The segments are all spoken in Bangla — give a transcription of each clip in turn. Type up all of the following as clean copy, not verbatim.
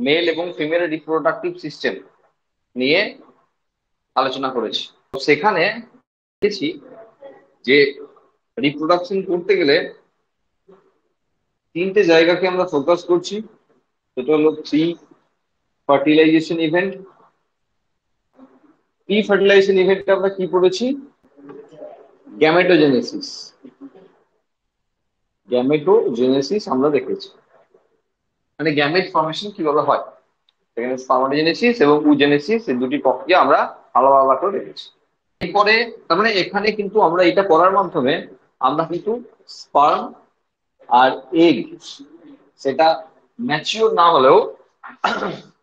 মেল এবং ফিমেল রিপ্রোডাক্টিভ সিস্টেম নিয়ে আলোচনা করেছি। তো সেখানে দেখেছি যে রিপ্রোডাকশন করতে গেলে তিনটে জায়গাকে আমরা ফোকাস করছি। সেটা হলো pre fertilization event. Pre fertilization ইভেন্টটা আমরা কি পড়েছি? গ্যামেটোজেনেসিস। গ্যামেটোজেনেসিস আমরা দেখেছি, মানে গ্যামেট ফর্মেশন কিভাবে হয়। সেখানে স্পার্মাটোজেনেসিস এবং ওজেনেসিস এই দুটি প্রক্রিয়া আমরা আলাদা আলাদা করে দেখেছি। এরপরে তার মানে এখানে কিন্তু আমরা এটা করার মাধ্যমে আমরা কিন্তু স্পার্ম আর এগ, সেটা ম্যাচিওর না হলেও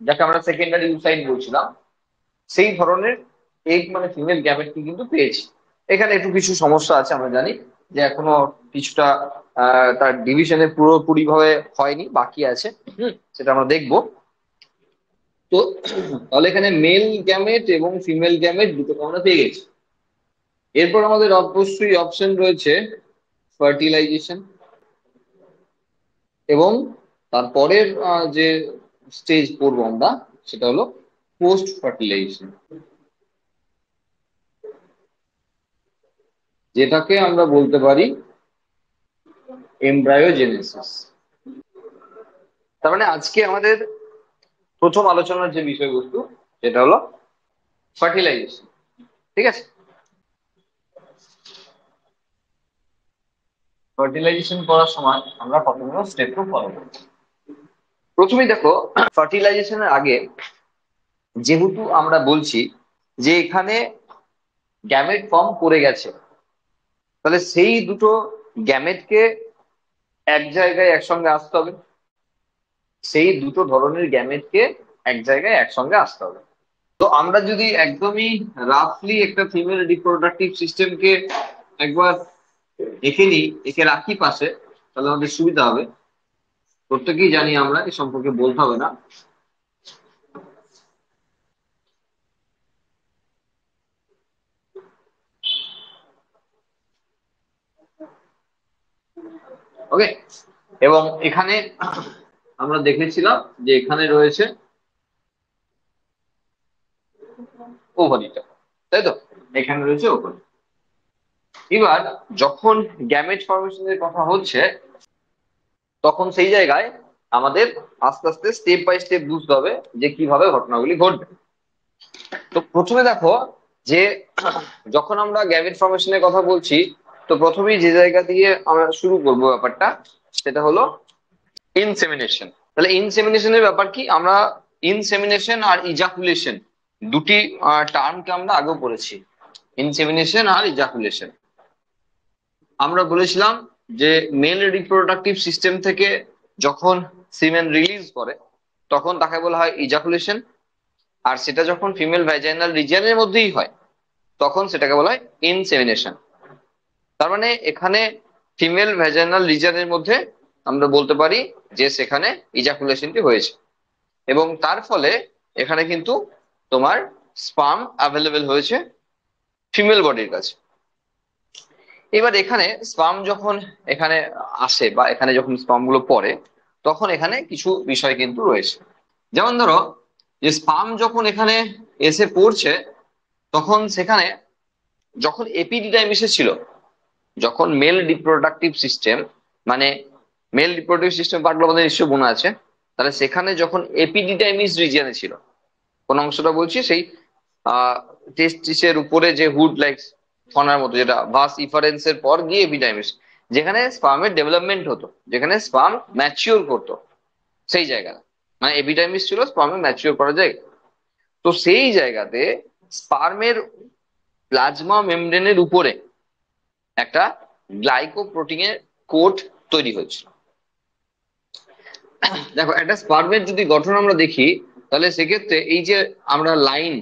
যাকে আমরা সেকেন্ডারি ইউসাইট বলছিলাম, সেই ধরনের এগ মানে ফিমেল গ্যামেটকে কিন্তু পেয়েছি। এখানে একটু কিছু সমস্যা আছে, আমরা জানি যে এখনো কিছুটা তার ডিভিশনে পুরোপুরি ভাবে হয়নি, বাকি আছে। সেটা আমরা দেখবো। তো তাহলে এখানে মেল গ্যামেট এবং ফিমেল গ্যামেট দুটো আমরা পেয়ে গেছি। এরপর আমাদের অবশ্যই অপশন রয়েছে ফার্টিলাইজেশন, এবং তারপরের যে স্টেজ পড়বো আমরা সেটা হলো পোস্ট ফার্টিলাইজেশন, যেটাকে আমরা বলতে পারি এমব্রায়োজেনেসিস। তার মানে আজকে আমাদের প্রথম আলোচনার যে বিষয়বস্তু সেটা হলো ফার্টিলাইজেশন। ঠিক আছে, ফার্টিলাইজেশন করার সময় আমরা কতগুলো স্টেপ ফলো করব। প্রথমেই দেখো, ফার্টিলাইজেশনের আগে যেহেতু আমরা বলছি যে এখানে গ্যামেট ফর্ম করে গেছে, তাহলে সেই দুটো গ্যামেটকে এক জায়গায় একসঙ্গে আসতে হবে। সেই দুটো ধরনের গ্যামেটকে এক জায়গায় একসঙ্গে আসতে হবে। তো আমরা যদি একদমই রাফলি একটা ফিমেল রিপ্রোডাক্টিভ সিস্টেমকে একবার এঁকে নিই, এঁকে রাখি পাশে, তাহলে আমাদের সুবিধা হবে। প্রত্যেকেই জানি আমরা, এ সম্পর্কে বলতে হবে না। ওকে, এবং এখানে আমরা দেখেছিলাম যে এখানে রয়েছে ওভারিটা, তাই তো? এখানে রয়েছে ওভারি। এবার যখন গ্যামেট ফর্মেশনের কথা হচ্ছে, তখন সেই জায়গায় আমাদের আস্তে আস্তে স্টেপ বাই স্টেপ বুঝতে হবে যে কিভাবে ঘটনাগুলি ঘটবে। তো প্রথমে দেখো যে যখন আমরা গ্যামেট ফর্মেশনের কথা বলছি, তো প্রথমেই যে জায়গা দিয়ে আমরা শুরু করবো ব্যাপারটা, সেটা হলো ইনসেমিনেশন। তাহলে ইনসেমিনেশনের ব্যাপার কি? আমরা ইনসেমিনেশন আর ইজাকুলেশন দুটি টার্মকে আমরা আগেও পড়েছি। ইনসেমিনেশন আর ইজাকুলেশন আমরা বলেছিলাম যে মেল রিপ্রোডাক্টিভ সিস্টেম থেকে যখন সিমেন রিলিজ করে তখন তাকে বলা হয় ইজাকুলেশন, আর সেটা যখন ফিমেল ভ্যাজাইনাল রিজিয়নের মধ্যেই হয় তখন সেটাকে বলা হয় ইনসেমিনেশন। তার মানে এখানে ফিমেল ভ্যাজাইনাল রিজিয়নের মধ্যে আমরা বলতে পারি যে সেখানে ইজাকুলেশনটি হয়েছে, এবং তার ফলে এখানে কিন্তু তোমার স্পার্ম অ্যাভেলেবেল হয়েছে ফিমেল বডির কাছে। এবার এখানে স্পার্ম যখন এখানে আসে বা এখানে যখন স্পার্ম গুলো পড়ে, তখন এখানে কিছু বিষয় কিন্তু রয়েছে। যেমন ধরো যে স্পার্ম যখন এখানে এসে পড়ছে, তখন সেখানে যখন এপিডিডাইমিসে ছিল, যখন মেল রিপ্রোডাক্টিভ সিস্টেম মানে মেল রিপ্রোডাক্টিভ সিস্টেম পার্টগুলো আমাদের নিশ্চয় মনে আছে, তাহলে সেখানে যখন এপিডিডাইমিস রিজিয়নে ছিল, কোন অংশটা বলছি, সেই টেস্টিসের উপরে যে হুড লাইক ফনার মতো, যেটা ভাস ইফারেন্সের পর গিয়ে এপিডাইমিস, যেখানে স্পার্মের ডেভেলপমেন্ট হতো, যেখানে স্পার্ম ম্যাচিওর করতো, সেই জায়গা মানে এপিডাইমিস ছিল স্পার্মে ম্যাচিওর করার জায়গা। তো সেই জায়গাতে স্পার্মের প্লাজমা মেমব্রেনের উপরে একটা গ্লাইকোপ্রোটিনের কোট তৈরি হয়েছিল। দেখো, একটা স্পার্মের যদি গঠন আমরা দেখি, তাহলে সেক্ষেত্রে এই যে আমরা লাইন,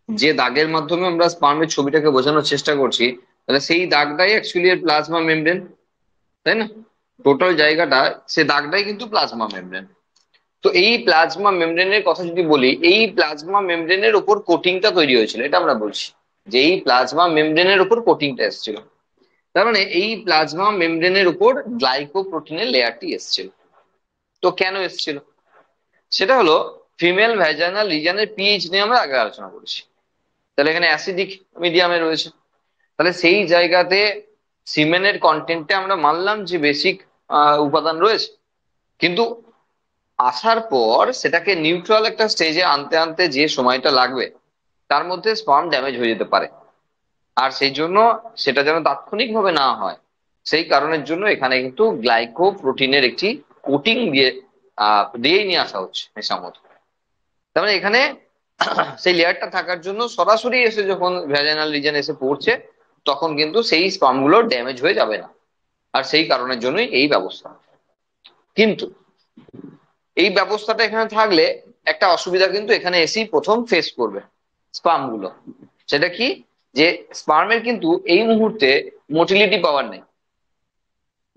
যে দাগের মাধ্যমে আমরা স্পার্মের ছবিটাকে বোঝানোর চেষ্টা করছি, তাহলে সেই দাগটাই অ্যাকচুয়ালি এর প্লাজমা মেমব্রেন, তাই না? টোটাল জায়গাটা, সে দাগটাই কিন্তু প্লাজমা মেমব্রেন। তো এই প্লাজমা মেমব্রেনের কথা যদি বলি, এই প্লাজমা মেমব্রেনের উপর কোটিংটা তৈরি হয়েছিল, এটা আমরা বলছি যে এই প্লাজমা মেমব্রেনের উপর কোটিংটা এসেছিল। তার মানে এই প্লাজমা মেমব্রেনের উপর গ্লাইকোপ্রোটিনের লেয়ারটি এসেছিল। তো কেন এসেছিল? সেটা হলো ফিমেল ভ্যাজাইনাল রিজিয়নের পিএইচ নিয়ে আমরা আগে আলোচনা করেছি। তাহলে এখানে অ্যাসিডিক মিডিয়ামে রয়েছে, তাহলে সেই জায়গাতে সিমেনের কন্টেন্টে আমরা মানলাম যে বেসিক উপাদান রয়েছে, কিন্তু আসার পর সেটাকে নিউট্রাল একটা স্টেজে আনতে আনতে যে সময়টা লাগবে তার মধ্যে স্পার্ম ড্যামেজ হয়ে যেতে পারে। আর সেই জন্য সেটা যেন তাৎক্ষণিকভাবে না হয়, সেই কারণের জন্য এখানে কিন্তু গ্লাইকোপ্রোটিনের একটি কোটিং দিয়েই নিয়ে আসা হচ্ছে নেশার মতো। তার মানে এখানে সেই লেয়ারটা থাকার জন্য সরাসরি এসে যখন ভ্যাজাইনাল রিজন এসে পড়ছে তখন কিন্তু সেই স্পার্ম গুলো ড্যামেজ হয়ে যাবে না, আর সেই কারণের জন্যই এই ব্যবস্থা। কিন্তু এই ব্যবস্থাটা এখানে থাকলে একটা অসুবিধা কিন্তু এখানে এসেই প্রথম ফেস করবে স্পার্ম গুলো। সেটা কি, যে স্পার্মের কিন্তু এই মুহূর্তে মোটিলিটি পাওয়ার নেই,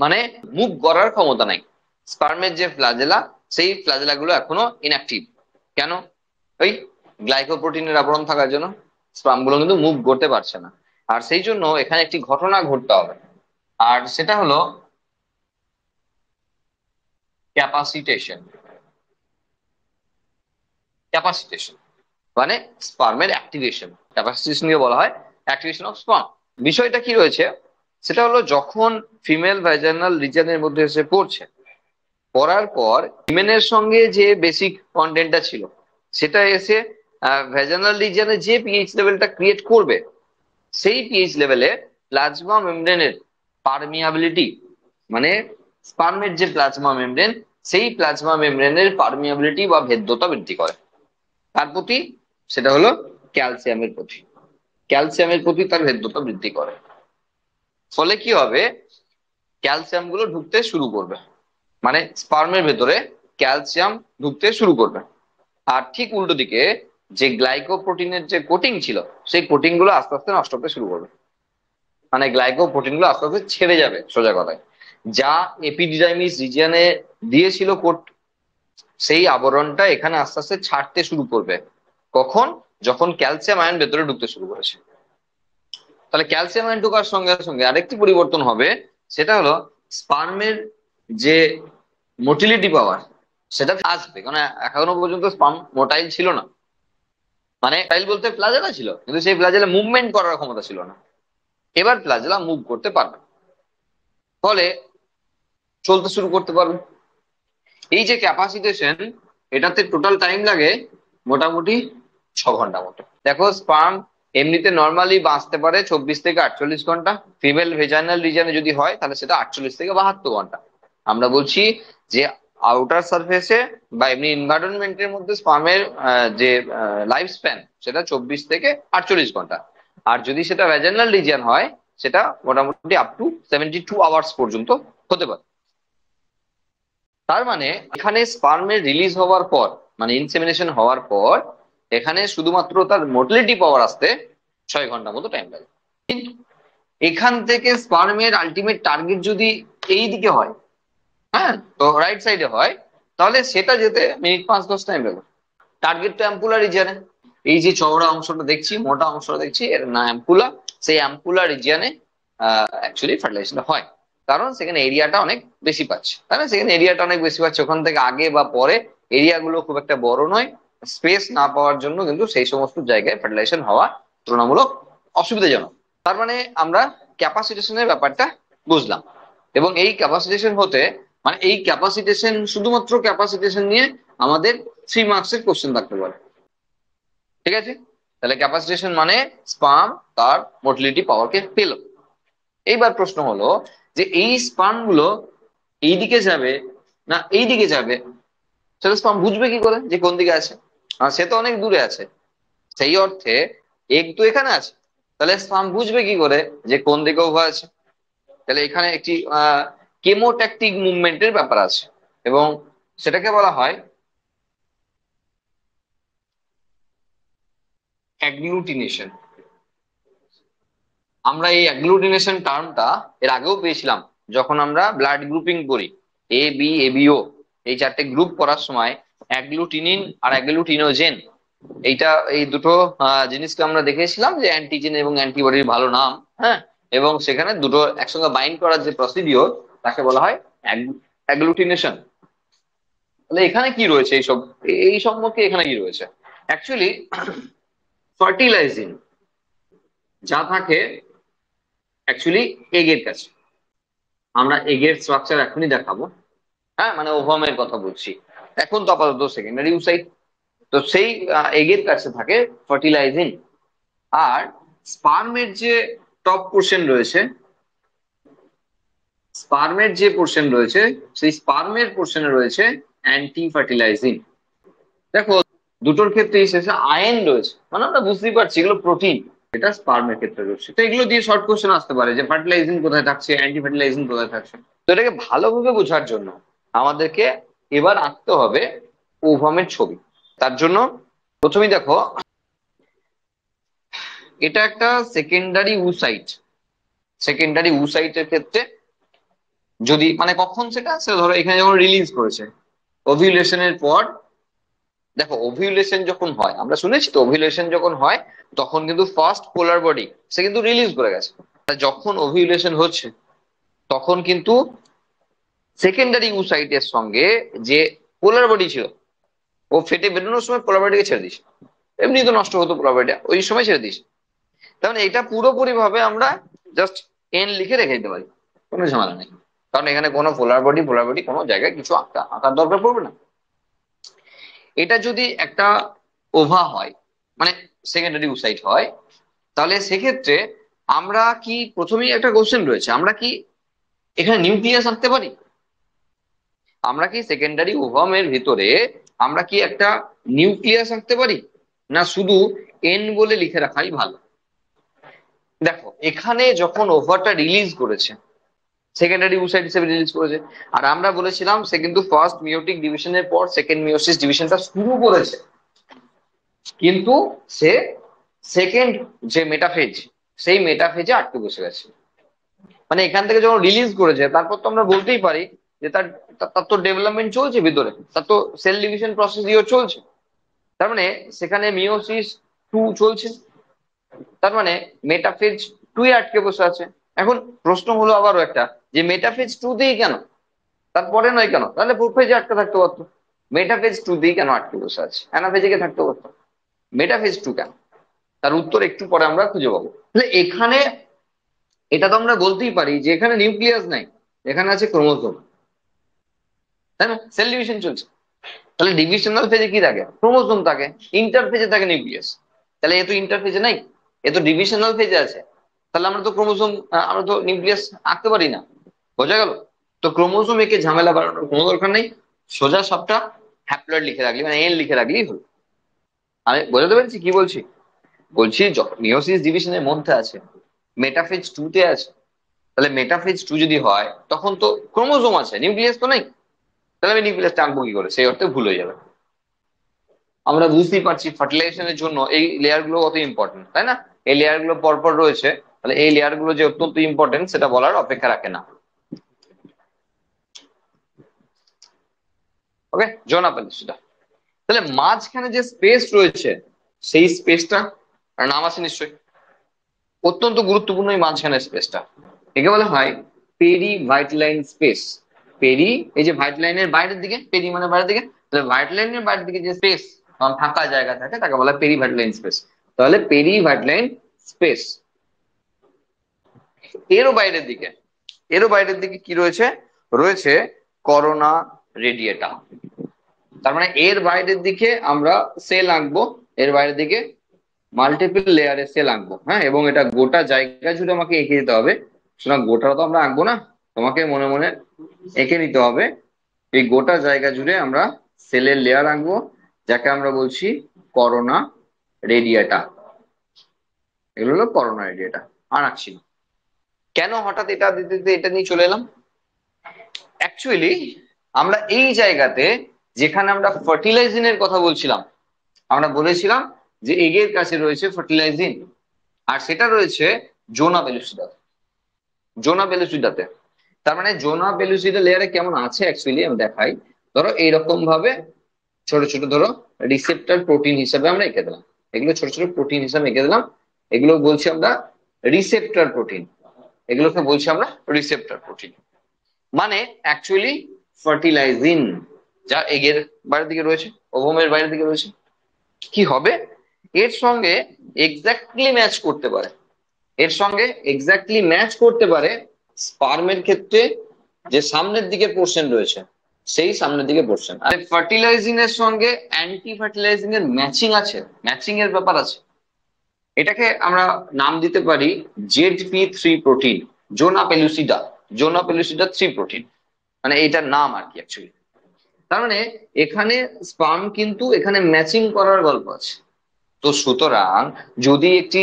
মানে মুভ করার ক্ষমতা নাই। স্পার্মের যে ফ্লাজেলা, সেই ফ্লাজেলা গুলো এখনো ইনঅ্যাক্টিভ। কেন? ওই গ্লাইকোপ্রোটিনের আবরণ থাকার জন্য স্পার্ম গুলো কিন্তু মুভ করতে পারছে না। আর সেই জন্য এখানে একটি ঘটনা ঘটতে হবে, আর সেটা হলো ক্যাপাসিটেশন। ক্যাপাসিটেশন মানে স্পার্মের অ্যাক্টিভেশন। ক্যাপাসিটেশনকে বলা হয় অ্যাক্টিভেশন অফ স্পার্ম। বিষয়টা কি রয়েছে, সেটা হলো যখন ফিমেল ভ্যাজাইনাল রিজনের মধ্যে এসে পড়ছে, পড়ার পর হিমেনের সঙ্গে যে বেসিক কন্টেন্টটা ছিল সেটা এসে ভ্যাজাইনাল রিজনে যে পিএইচ লেভেলটা ক্রিয়েট করবে, সেই পিএইচ লেভেলে প্লাজমা মেমব্রেনের পারমিয়াবিলিটি, মানে স্পার্মের যে প্লাজমা মেমব্রেন, সেই প্লাজমা মেমব্রেনের পারমিয়াবিলিটি বা ভেদ্যতা বৃদ্ধি করে। তার প্রতি, সেটা হলো ক্যালসিয়ামের প্রতি। ক্যালসিয়ামের প্রতি তার ভেদ্যতা বৃদ্ধি করে। ফলে কি হবে, ক্যালসিয়াম গুলো ঢুকতে শুরু করবে, মানে স্পার্মের ভেতরে ক্যালসিয়াম ঢুকতে শুরু করবে। আর ঠিক উল্টো দিকে যে গ্লাইকোপ্রোটিনের যে কোটিং ছিল, সেই কোটিং গুলো আস্তে আস্তে নষ্ট হতে শুরু করবে, মানে গ্লাইকোপ্রোটিন গুলো আস্তে আস্তে ছেড়ে যাবে। সোজা কথায়, যা এপিডিডাইমিস রিজিয়নে দিয়েছিল কোট, সেই আবরণটা এখানে আস্তে আস্তে ছাড়তে শুরু করবে। কখন? যখন ক্যালসিয়াম আয়ন ভেতরে ঢুকতে শুরু করেছে। তাহলে ক্যালসিয়াম আয়ন ঢোকার সঙ্গে সঙ্গে আরেকটি পরিবর্তন হবে, সেটা হলো স্পার্মের যে মোটিলিটি পাওয়ার সেটা আসবে। কারণ এখনো পর্যন্ত স্পার্ম মোটাইল ছিল না, মানে মোটাইল বলতে প্লাজেলা ছিল, কিন্তু সেই প্লাজেলা মুভমেন্ট করার ক্ষমতা ছিল না। এবার প্লাজেলা মুভ করতে পারবে, ফলে চলতে শুরু করতে পারবে। এই যে ক্যাপাসিটেশন, এটাতে টোটাল টাইম লাগে মোটামুটি 6 ঘন্টা মতো। দেখো, স্পার্ম এমনিতে নর্মালি বাঁচতে পারে 24 থেকে 48 ঘন্টা। ফিমেল ভেজাইনাল রিজনে যদি হয় তাহলে সেটা 48 থেকে 72 ঘন্টা। আমরা বলছি যে আউটার সারফেসে বা এমনি এনভায়রনমেন্টের মধ্যে স্পার্মের যে লাইফ স্প্যান সেটা 24 থেকে 48 ঘন্টা। আর যদি সেটা ভেজাইনাল রিজন হয় সেটা মোটামুটি আপ টু 72 আওয়ার্স পর্যন্ত হতে পারে। তার মানে এখানে স্পার্মের রিলিজ হওয়ার পর, মানে ইনসেমিনেশন হওয়ার পর, এখানে শুধুমাত্র তার মোটিলিটি পাওয়ার আসতে 6 ঘন্টা মতো টাইম লাগে। কিন্তু এখান থেকে স্পার্মের আলটিমেট টার্গেট যদি এই দিকে হয়, হ্যাঁ, তো রাইট সাইডে হয়, তাহলে সেটা যেতে মিনিট 5-10 টাইম লাগবে। টার্গেট তো অ্যাম্পুলা রিজিয়নে, এই যে চওড়া অংশটা দেখছি, মোটা অংশটা দেখছি, এর না অ্যাম্পুলা। সেই অ্যাম্পুলা রিজিয়নে অ্যাকচুয়ালি ফার্টিলাইজেশন হয়, কারণ সেখানে এরিয়াটা অনেক বেশি পাচ্ছে। তাই না? সেখানে এরিয়াটা অনেক বেশি পাচ্ছে, ওখান থেকে আগে বা পরে এরিয়া গুলো খুব একটা বড় নয়, স্পেস না পাওয়ার জন্য কিন্তু সেই সমস্ত জায়গায় ফার্টিলাইজেশন হওয়া তুলনামূলক অসুবিধাজনক। তার মানে আমরা ক্যাপাসিটেশনের ব্যাপারটা বুঝলাম। এবং এই ক্যাপাসিটেশন হতে, মানে এই ক্যাপাসিটেশন, শুধুমাত্র ক্যাপাসিটেশন নিয়ে আমাদের 3 মার্কসের কোশ্চেন থাকতে পারে। ঠিক আছে? তাহলে ক্যাপাসিটেশন মানে স্পার্ম তার মোটিলিটি পাওয়ারকে পেল। এইবার প্রশ্ন হলো যে এই স্পার্ম গুলো এই দিকে যাবে না এই দিকে যাবে, সেটা স্পার্ম বুঝবে কি করে যে কোন দিকে আছে? সে তো অনেক দূরে আছে। সেই অর্থে এগ তো এখানে আছে, তাহলে স্পার্ম বুঝবে কি করে যে কোন দিকে উভয় আছে? তাহলে এখানে একটি কেমোট্যাকটিক মুভমেন্টের ব্যাপার আছে, এবং সেটাকে বলা হয় অ্যাগ্লুটিনেশন। আমরা এই অ্যাগ্লুটিনেশন টার্মটা এর আগেও পেয়েছিলাম যখন আমরা ব্লাড গ্রুপিং করি, এ বি ও, এই 4টে গ্রুপ করার সময় অ্যাগ্লুটিনিন আর অ্যাগ্লুটিনোজেন, এই দুটো জিনিসকে আমরা দেখেছিলাম যে অ্যান্টিজেন এবং অ্যান্টিবডির ভালো নাম। হ্যাঁ, এবং সেখানে দুটো একসঙ্গে বাইন্ড করার যে প্রসিডিওর, তাকে বলা হয় অ্যাগ্লুটিনেশন। তাহলে এখানে কি রয়েছে এইসব, এই সম্পর্কে এখানে কি রয়েছে? অ্যাকচুয়ালি ফার্টিলাইজিং যা থাকে অ্যাকচুয়ালি এগের কাছে, আমরা এগের স্ট্রাকচার এখনই দেখাবো। হ্যাঁ, মানে ওভামের কথা বলছি এখন, তো আপাতত সেকেন্ডারি উসাইট। তো সেই এগের কাছে থাকে ফার্টিলাইজিং। আর স্পার্মের যে টপ পোর্শন রয়েছে, স্পার্মের যে পোর্শন রয়েছে, সেই স্পার্মের পোর্শনে রয়েছে অ্যান্টি ফার্টিলাইজিং। দেখো, দুটোর ক্ষেত্রেই শেষে আয়ন রয়েছে, মানে আমরা বুঝতেই পারছি এগুলো প্রোটিন। এটা স্পার্মের ক্ষেত্রে রয়েছে। তো এগুলো দিয়ে শর্ট কোশ্চেন আসতে পারে যে ফার্টিলাইজিং কোথায় থাকছে, অ্যান্টি ফার্টিলাইজিং কোথায় থাকছে। তো এটাকে ভালোভাবে বোঝার জন্য আমাদেরকে এবার আঁকতে হবে ওভামের ছবি। তার জন্য প্রথমেই দেখো, এটা একটা সেকেন্ডারি উসাইট। সেকেন্ডারি উসাইটের ক্ষেত্রে যদি মানে কখন সেটা ধরো এখানে যখন রিলিজ করেছে ওভিউলেশনের পর। দেখো, ওভিউলেশন যখন হয়, আমরা শুনেছি তো, ওভিউলেশন যখন হয় তখন কিন্তু ফার্স্ট পোলার বডি সে কিন্তু রিলিজ করে গেছে। আর যখন ওভিউলেশন হচ্ছে তখন কিন্তু সেকেন্ডারি উসাইটের সঙ্গে যে পোলার বডি ছিল, ও ফেটে বেরোনোর সময় পোলার বডিকে ছেড়ে দিস, এমনি তো নষ্ট হতো পোলার বডিটা, ওই সময় ছেড়ে দিস। তার মানে এটা পুরোপুরি ভাবে আমরা জাস্ট এন লিখে রেখে দিতে পারি, কোনো ঝামেলা নেই। কারণ এখানে কোনো পোলার বডি কোনো জায়গায় কিছু আঁকার দরকার পড়বে না। এটা যদি একটা ওভা হয়, মানে সেকেন্ডারি উসাইট হয়, তাহলে সেক্ষেত্রে আমরা কি, প্রথমেই একটা কোশ্চেন রয়েছে, আমরা কি এখানে নিউক্লিয়াস আঁকতে পারি? আমরা কি সেকেন্ডারি ওভামের ভিতরে আমরা কি একটা নিউক্লিয়াস আঁকতে পারি, না শুধু এন বলে লিখে রাখাই ভালো? দেখো, এখানে যখন ওভারটা রিলিজ করেছে, সেকেন্ডারি উসাইট হিসেবে রিলিজ করেছে, আর আমরা বলেছিলাম সে কিন্তু ফার্স্ট মিওটিক ডিভিশনের পর সেকেন্ড মিওসিস ডিভিশনটা শুরু করেছে, কিন্তু সে সেকেন্ড যে মেটাফেজ, সেই মেটাফেজে আটকে বসে গেছে। মানে এখান থেকে যখন রিলিজ করেছে তারপর তো আমরা বলতেই পারি যে তার তার তো ডেভেলপমেন্ট চলছে ভিতরে, তার তো সেল ডিভিশন প্রসেস দিয়েও চলছে। তার মানে সেখানে মিওসিস 2 চলছে, তার মানে মেটাফেজ 2 এ আটকে বসে আছে। এখন প্রশ্ন হলো আবারও একটা, যে মেটাফেজ 2 তেই কেন, তারপরে নয় কেন? তাহলে প্রোফেজে আটকে থাকতে পারতো। মেটাফেজ 2 তেই কেন আটকে বসে আছে, অ্যানাফেজে থাকতে পারতো, মেটাফেজ 2 কেন? তার উত্তর একটু পরে আমরা খুঁজে পাবো। তাহলে এখানে এটা তো আমরা বলতেই পারি যে এখানে নিউক্লিয়াস নাই, এখানে আছে ক্রোমোসোম, তাই না? সেল ডিভিশন চলছে, তাহলে ডিভিশনাল ফেজে কি থাকে? ক্রোমোসোম থাকে। ইন্টারফেজে থাকে নিউক্লিয়াস। তাহলে এ তো ইন্টারফেজে নাই, এ তো ডিভিশনাল ফেজে আছে। তাহলে আমরা তো ক্রোমোসোম, আমরা তো নিউক্লিয়াস আঁকতে পারি না। বোঝা গেল? তো ক্রোমোসোম একে ঝামেলা বাড়ানোর কোনো দরকার নেই, সোজা সবটা হ্যাপ্লয়েড লিখে রাখলি, মানে এন লিখে রাখলেই হলো। আমি বোঝাতে পেরেছি কি বলছি? বলছি মিওসিস ডিভিশনের মধ্যে আছে, মেটাফেজ 2 তে আছে। তাহলে মেটাফেজ 2 যদি হয় তখন তো ক্রোমোসোম আছে, নিউক্লিয়াস তো নেই। তাহলে আমি নিউক্লিয়াসটা আঁকবো কি করে? সেই অর্থে ভুল হয়ে যাবে। আমরা বুঝতেই পারছি ফার্টিলাইজেশনের জন্য এই লেয়ার গুলো কত ইম্পর্টেন্ট, তাই না? এই লেয়ার গুলো পরপর রয়েছে, তাহলে এই লেয়ার গুলো যে অত্যন্ত ইম্পর্টেন্ট সেটা বলার অপেক্ষা রাখে না। ওকে, জোনা পেলে সেটা। তাহলে মাঝখানে যে স্পেস রয়েছে, সেই স্পেসটা নাম আছে নিশ্চয়ই, অত্যন্ত গুরুত্বপূর্ণ এই মাঝখানের স্পেসটা। একে বলা হয় পেরি ভাইটালাইন স্পেস। পেরি, এই যে ভাইটালাইনের বাইরের দিকে, পেরি মানে বাইরের দিকে, তাহলে ভাইটালাইনের বাইরের দিকে যে স্পেস, ফাঁকা জায়গা থাকে, তাকে বলা হয় পেরি ভাইটালাইন স্পেস। তাহলে পেরি ভাইটালাইন স্পেস। এরও বাইরের দিকে, এরও বাইরের দিকে কি রয়েছে? রয়েছে করোনা রেডিয়েটা। তার মানে এর বাইরের দিকে আমরা সেল আঁকবো, এর বাইরের দিকে মাল্টিপল লেয়ারের সেল আঁকবো। হ্যাঁ, এবং এটা গোটা জায়গা জুড়ে আমাকে এঁকে দিতে হবে। সুতরাং গোটাটা তো আমরা আঁকবো না, তোমাকে মনে মনে এঁকে নিতে হবে। এই গোটা জায়গা জুড়ে আমরা সেলের লেয়ার আঁকবো, যাকে আমরা বলছি করোনা রেডিয়েটা। এগুলো হলো করোনা রেডিয়েটা। আর আঁকছি না। কেন হঠাৎ এটা দিতে দিতে এটা নিয়ে চলে এলাম? অ্যাকচুয়ালি আমরা এই জায়গাতে, যেখানে আমরা ফার্টিলাইজিং এর কথা বলছিলাম, আমরা বলেছিলাম যে এগের কাছে রয়েছে ফার্টিলাইজিং, আর সেটা রয়েছে জোনা পেলুসিডাতে। জোনা পেলুসিডাতে, তার মানে জোনা পেলুসিডা লেয়ারে কেমন আছে অ্যাকচুয়ালি আমি দেখাই। ধরো এইরকম ভাবে ছোট ছোট, ধরো রিসেপ্টর প্রোটিন হিসেবে আমরা এঁকে দিলাম, এগুলো ছোট ছোট প্রোটিন হিসেবে এঁকে দিলাম। এগুলো বলছি আমরা রিসেপ্টর প্রোটিন, এগুলোকে বলছি আমরা রিসেপ্টর প্রোটিন। মানে অ্যাকচুয়ালি ফার্টিলাইজিং, যা এগের বাইরের দিকে রয়েছে, ওভমের বাইরের দিকে রয়েছে, কি হবে এর সঙ্গে এক্স্যাক্টলি ম্যাচ করতে পারে, এর সঙ্গে এক্স্যাক্টলি ম্যাচ করতে পারে স্পার্মের ক্ষেত্রে যে সামনের দিকে পোর্শন রয়েছে, সেই সামনের দিকে পোর্শন। আর ফার্টিলাইজিং এর সঙ্গে অ্যান্টি ফার্টিলাইজিং এর ম্যাচিং আছে, ম্যাচিং এর ব্যাপার আছে। এটাকে আমরা নাম দিতে পারি ZP3 প্রোটিন, জোনা পেলুসিডা, জোনা পেলুসিডা 3 প্রোটিন, মানে এটার নাম আর কি অ্যাকচুয়ালি। তার মানে এখানে স্পার্ম কিন্তু এখানে ম্যাচিং করার গল্প আছে। তো সুতরাং যদি একটি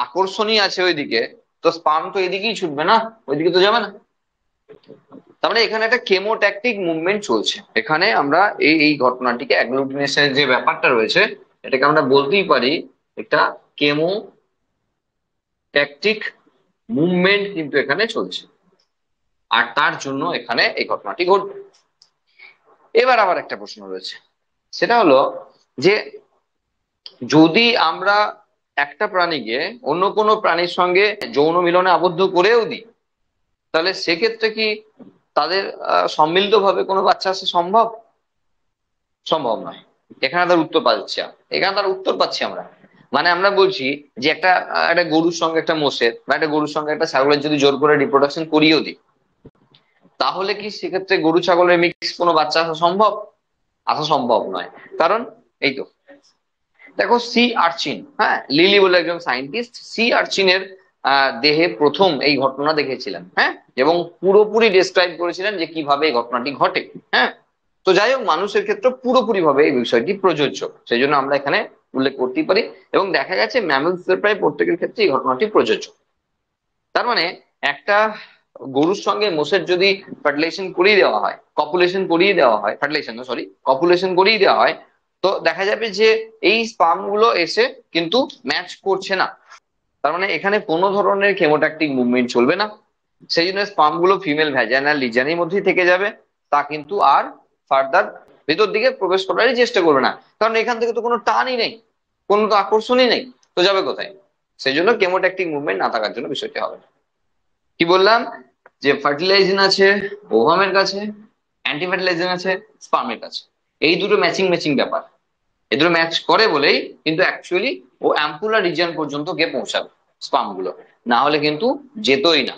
আকর্ষণই আছে ওইদিকে, তো স্পার্ম তো এদিকেই ছুটবে না, ওইদিকে তো যাবে না। তার মানে এখানে একটা কেমোট্যাকটিক মুভমেন্ট চলছে। এখানে আমরা এই এই ঘটনাটিকে অ্যাগ্লুটিনেশনের যে ব্যাপারটা রয়েছে, এটাকে আমরা বলতেই পারি একটা কেমোট্যাকটিক মুভমেন্ট কিন্তু এখানে চলছে, আর তার জন্য এখানে এই ঘটনাটি ঘটবে। এবার আবার একটা প্রশ্ন রয়েছে, সেটা হলো যে যদি আমরা একটা প্রাণীকে অন্য কোনো প্রাণীর সঙ্গে যৌন মিলনে আবদ্ধ করেও দিই, তাহলে সেক্ষেত্রে কি তাদের সম্মিলিতভাবে কোনো বাচ্চা আসা সম্ভব? সম্ভব নয়। এখানে তার উত্তর পাচ্ছি, এখানে তার উত্তর পাচ্ছি আমরা। মানে আমরা বলছি যে একটা গরুর সঙ্গে একটা মোষের বা একটা গরুর সঙ্গে একটা ছাগলের যদি জোর করে রিপ্রোডাকশন করিয়েও দিই, তাহলে কি সেক্ষেত্রে গরু ছাগলের মিক্স কোনো বাচ্চা আসা সম্ভব? আসা সম্ভব নয়। কারণ এই তো দেখো সি আর্চিন, হ্যাঁ, লিলি বলে একজন সায়েন্টিস্ট সি আর্চিনের দেহে প্রথম এই ঘটনা দেখেছিলেন, হ্যাঁ, এবং পুরোপুরি ডেসক্রাইব করেছিলেন যে কিভাবে এই ঘটনাটি ঘটে। হ্যাঁ, তো যাই হোক, মানুষের ক্ষেত্রে পুরোপুরি ভাবে এই বিষয়টি প্রযোজ্য, সেই জন্য আমরা এখানে উল্লেখ করতেই পারি। এবং দেখা গেছে ম্যামলসদের প্রায় প্রত্যেকের ক্ষেত্রে এই ঘটনাটি প্রযোজ্য। তার মানে একটা গরুর সঙ্গে মোষের যদি ফার্টিলাইজেশন করিয়ে দেওয়া হয়, কপুলেশন করিয়ে দেওয়া হয়, ফার্টিলাইজেশন না সরি কপুলেশন করিয়ে দেওয়া হয়, তো দেখা যাবে যে এই স্পার্ম গুলো এসে কিন্তু ম্যাচ করছে না। তার মানে এখানে কোনো ধরনের কেমোট্যাকটিক মুভমেন্ট চলবে না, সেই জন্য স্পার্ম গুলো ফিমেল ভ্যাজাইনাল লিজানের মধ্যেই থেকে যাবে। তা কিন্তু আর ফার্দার ভেতর দিকে প্রবেশ করারই চেষ্টা করবে না, কারণ এখান থেকে তো কোনো টানই নেই, কোনো তো আকর্ষণই নেই, তো যাবে কোথায়? সেই জন্য কেমোট্যাকটিক মুভমেন্ট না থাকার জন্য বিষয়টি হবে না। কি বললাম, যে ফার্টিলাইজিং আছে ওভামের কাছে, অ্যান্টি ফার্টিলাইজিং আছে স্পার্মের কাছে, এই দুটো ম্যাচিং ম্যাচিং ব্যাপার, এই দুটো ম্যাচ করে বলেই কিন্তু অ্যাকচুয়ালি ও অ্যাম্পুলার রিজিয়ন পর্যন্ত গিয়ে পৌঁছাবে স্পার্ম গুলো, না হলে কিন্তু যেতই না।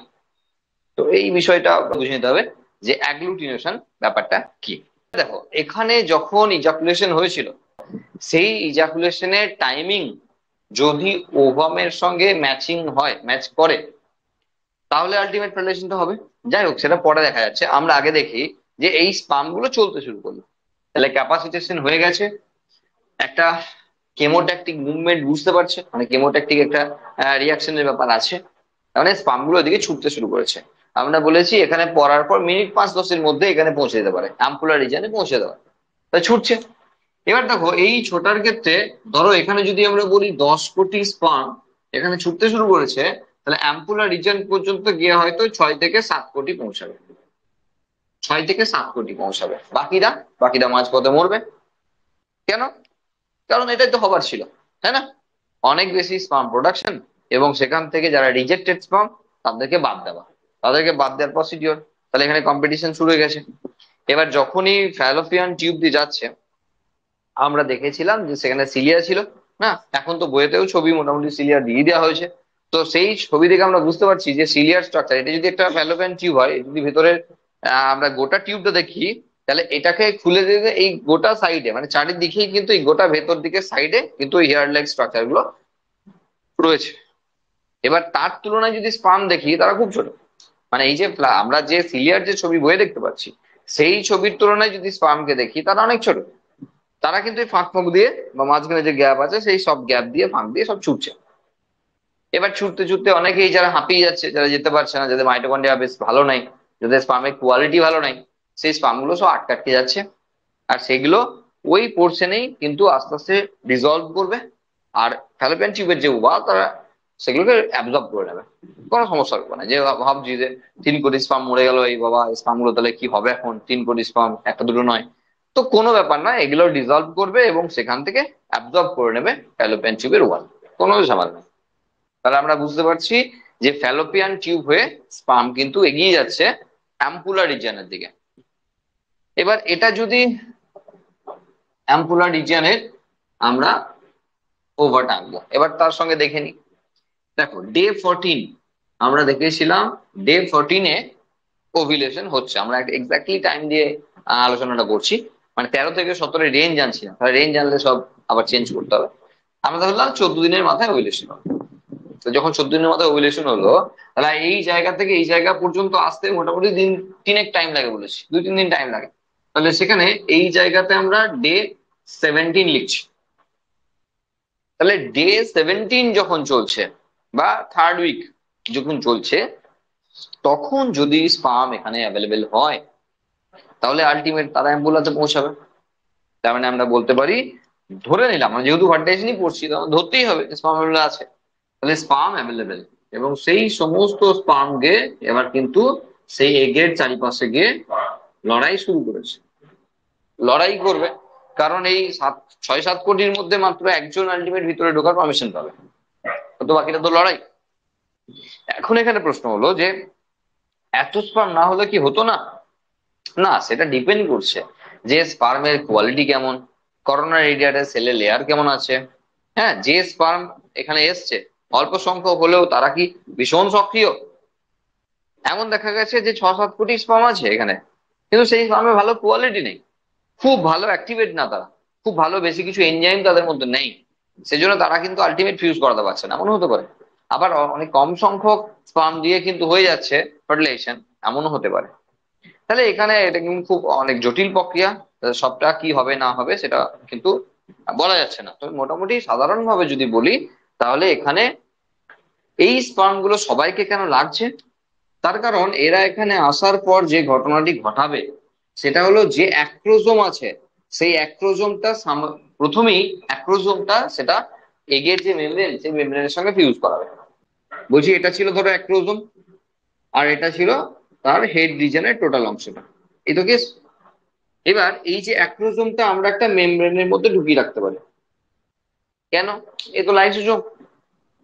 তো এই বিষয়টা বুঝে নিতে হবে যে অ্যাগ্লুটিনেশন ব্যাপারটা কি। দেখো এখানে যখন ইজাকুলেশন হয়েছিল, সেই ইজাকুলেশনের টাইমিং যদি ওভামের সঙ্গে ম্যাচিং হয়, ম্যাচ করে, তাহলে আলটিমেট ফার্টিলাইজেশনটা হবে। যাই হোক, সেটা পরে দেখা যাচ্ছে, আমরা আগে দেখি যে এই স্পার্ম গুলো চলতে শুরু করলো, তাহলে ক্যাপাসিটেশন হয়ে গেছে, একটা কেমোট্যাকটিক মুভমেন্ট বুঝতে পারছে, মানে কেমোট্যাকটিক একটা রিয়াকশনের ব্যাপার আছে, মানে স্পার্ম গুলো এদিকে ছুটতে শুরু করেছে। আমরা বলেছি এখানে পড়ার পর মিনিট 5-10 মধ্যে এখানে পৌঁছে যেতে পারে, অ্যাম্পুলার রিজিয়নে পৌঁছে যেতে পারে, তাই ছুটছে। এবার দেখো এই ছোটার ক্ষেত্রে, ধরো এখানে যদি আমরা বলি 10 কোটি স্পার্ম এখানে ছুটতে শুরু করেছে, তাহলে অ্যাম্পুলার রিজিয়ন পর্যন্ত গিয়ে হয়তো 6 থেকে 7 কোটি পৌঁছাবে, 6 থেকে 7 কোটি পৌঁছাবে। বাকিরা, বাকিরা মাঝপথে মরবে। কেন? কারণ এটাই তো হবার ছিল, তাই না? অনেক বেশি স্পার্ম প্রোডাকশন, এবং সেখান থেকে যারা রিজেক্টেড স্পার্ম তাদেরকে বাদ দেওয়া, তাদেরকে বাদ দেওয়ার প্রসিডিওর, তাহলে এখানে কম্পিটিশন শুরু হয়ে গেছে। এবার যখনই ফ্যালোপিয়ান টিউব দিয়ে যাচ্ছে, আমরা দেখেছিলাম যে সেখানে সিলিয়া ছিল না, এখন তো বইয়েতেও ছবি মোটামুটি সিলিয়া দিয়ে দেওয়া হয়েছে। তো সেই ছবি থেকে আমরা বুঝতে পারছি যে সিলিয়ার স্ট্রাকচার, এটা যদি একটা ফ্যালোপিয়ান টিউব হয়, যদি ভেতরে আমরা গোটা টিউবটা দেখি, তাহলে এটাকে খুলে দিতে এই গোটা সাইডে, মানে চারিদিকেই কিন্তু এই গোটা ভেতর দিকে সাইডে কিন্তু হেয়ার লাইক স্ট্রাকচার গুলো রয়েছে। এবার তার তুলনায় যদি স্পার্ম দেখি, তারা খুব ছোট, মানে এই যে আমরা যে সিলিয়ার যে ছবি বইয়ে দেখতে পাচ্ছি, সেই ছবির তুলনায় যদি স্পার্মকে দেখি, তারা অনেক ছোট। তারা কিন্তু এই ফাঁক ফাঁক দিয়ে বা মাঝখানে যে গ্যাপ আছে, সেই সব গ্যাপ দিয়ে ফাঁক দিয়ে সব ছুটছে। এবার ছুটতে ছুটতে অনেকেই যারা হাঁপিয়ে যাচ্ছে, যারা যেতে পারছে না, যাদের মাইটোকন্ড্রিয়া বেশ ভালো নাই, যাদের স্পার্মের কোয়ালিটি ভালো নাই, সেই স্পার্ম গুলো সব আটকে আটকে যাচ্ছে, আর সেগুলো ওই পোর্শনেই কিন্তু আস্তে আস্তে ডিজলভ করবে। আর ফ্যালোপিয়ান টিউবের যে ওয়াল, তারা সেগুলোকে অ্যাবজর্ব করে নেবে, কোনো সমস্যা হবে না। যে ভাবছি যে 3 কোটি স্পার্ম মরে গেল, এই বাবা স্পার্ম গুলো তাহলে কি হবে এখন, 3 কোটি স্পার্ম, একটা দুটো নয়, তো কোনো ব্যাপার না, এগুলো ডিজলভ করবে এবং সেখান থেকে অ্যাবজর্ব করে নেবে ফ্যালোপিয়ান টিউবের ওয়াল, কোনো ঝামেলা নেই। তাহলে আমরা বুঝতে পারছি যে ফ্যালোপিয়ান টিউব হয়ে স্পার্ম কিন্তু এগিয়ে যাচ্ছে অ্যাম্পুলার রিজিয়নের দিকে। এবার এটা যদি অ্যাম্পুলার রিজিয়নের আমরা ওভার টানবো। এবার তার সঙ্গে দেখে নি, দেখো ডে 14 আমরা দেখেছিলাম, ডে 14-এ ওভিলেশন হচ্ছে। আমরা এক্স্যাক্টলি টাইম দিয়ে আলোচনাটা করছি, মানে 13 থেকে 17 রেঞ্জ জানছি না, তাহলে রেঞ্জ জানলে সব আবার চেঞ্জ করতে হবে। আমরা ধরলাম 14 দিনের মাথায় ওভিলেশন হলো। তো যখন 14 দিনের মাথায় ওভিলেশন হলো, তাহলে এই জায়গা থেকে এই জায়গা পর্যন্ত আসতে মোটামুটি দিন তিনেক টাইম লাগে বলেছি, 2-3 দিন টাইম লাগে। তাহলে সেখানে এই জায়গাতে আমরা ডে 17 লিখছি। তাহলে ডে 17 যখন চলছে বা থার্ড উইক যখন চলছে, তখন যদি স্পাম এখানে অ্যাভেলেবেল হয়, তাহলে আলটিমেট তারা অ্যাম্বুলাতে পৌঁছাবে। তার মানে আমরা বলতে পারি, ধরে নিলাম, আমরা যেহেতু ভার্টাইজেশনই পড়ছি, তখন ধরতেই হবে স্পাম অ্যাভেলেবেল আছে। তাহলে স্পাম অ্যাভেলেবেল, এবং সেই সমস্ত স্পাম গে এবার কিন্তু সেই এগের চারিপাশে গিয়ে লড়াই শুরু করেছে। লড়াই করবে, কারণ এই 6-7 কোটির মধ্যে মাত্র একজন আলটিমেট ভিতরে ঢোকার পারমিশন পাবে, তো বাকিটা তো লড়াই। এখন এখানে প্রশ্ন হলো যে এত স্পার্ম না হলে কি হতো না? না, সেটা ডিপেন্ড করছে যে স্পার্মের কোয়ালিটি কেমন, করোনা রেডিয়েটার সেলের লেয়ার কেমন আছে। হ্যাঁ, যে স্পার্ম এখানে এসছে অল্প সংখ্যক হলেও তারা কি ভীষণ সক্রিয়? এমন দেখা গেছে যে 6-7 কোটি স্পার্ম আছে এখানে, কিন্তু সেই স্পার্মে ভালো কোয়ালিটি নেই, খুব ভালো অ্যাক্টিভেট না তারা, খুব ভালো বেশি কিছু এনজাইম তাদের মধ্যে নেই, সেজন্য তারা কিন্তু আলটিমেট ফিউজ করাতে পারছে না, এমন হতে পারে। আবার অনেক কম সংখ্যক স্পার্ম দিয়ে কিন্তু হয়ে যাচ্ছে ফার্টিলাইজেশন, এমনও হতে পারে। তাহলে এখানে এটা কিন্তু খুব অনেক জটিল প্রক্রিয়া, সবটা কি হবে না হবে সেটা কিন্তু বলা যাচ্ছে না। তবে মোটামুটি সাধারণভাবে যদি বলি, তাহলে এখানে এই স্পার্ম গুলো সবাইকে কেন লাগছে, তার কারণ এরা এখানে আসার পর যে ঘটনাটি ঘটাবে সেটা হলো যে অ্যাক্রোজোম আছে, সেই অ্যাক্রোজোমটা প্রথমেই অ্যাক্রোজোমটা সেটা এগের যে মেমব্রেন, সেই মেমব্রেনের সঙ্গে ফিউজ করাবে। বলছি, এটা ছিল ধরো অ্যাক্রোজোম, আর এটা ছিল তার হেড রিজনের টোটাল অংশটা, এই তো কেস। এবার এই যে অ্যাক্রোজোমটা আমরা একটা মেমব্রেনের মধ্যে ঢুকিয়ে রাখতে পারি, কেন? এ তো লাইসোজোম।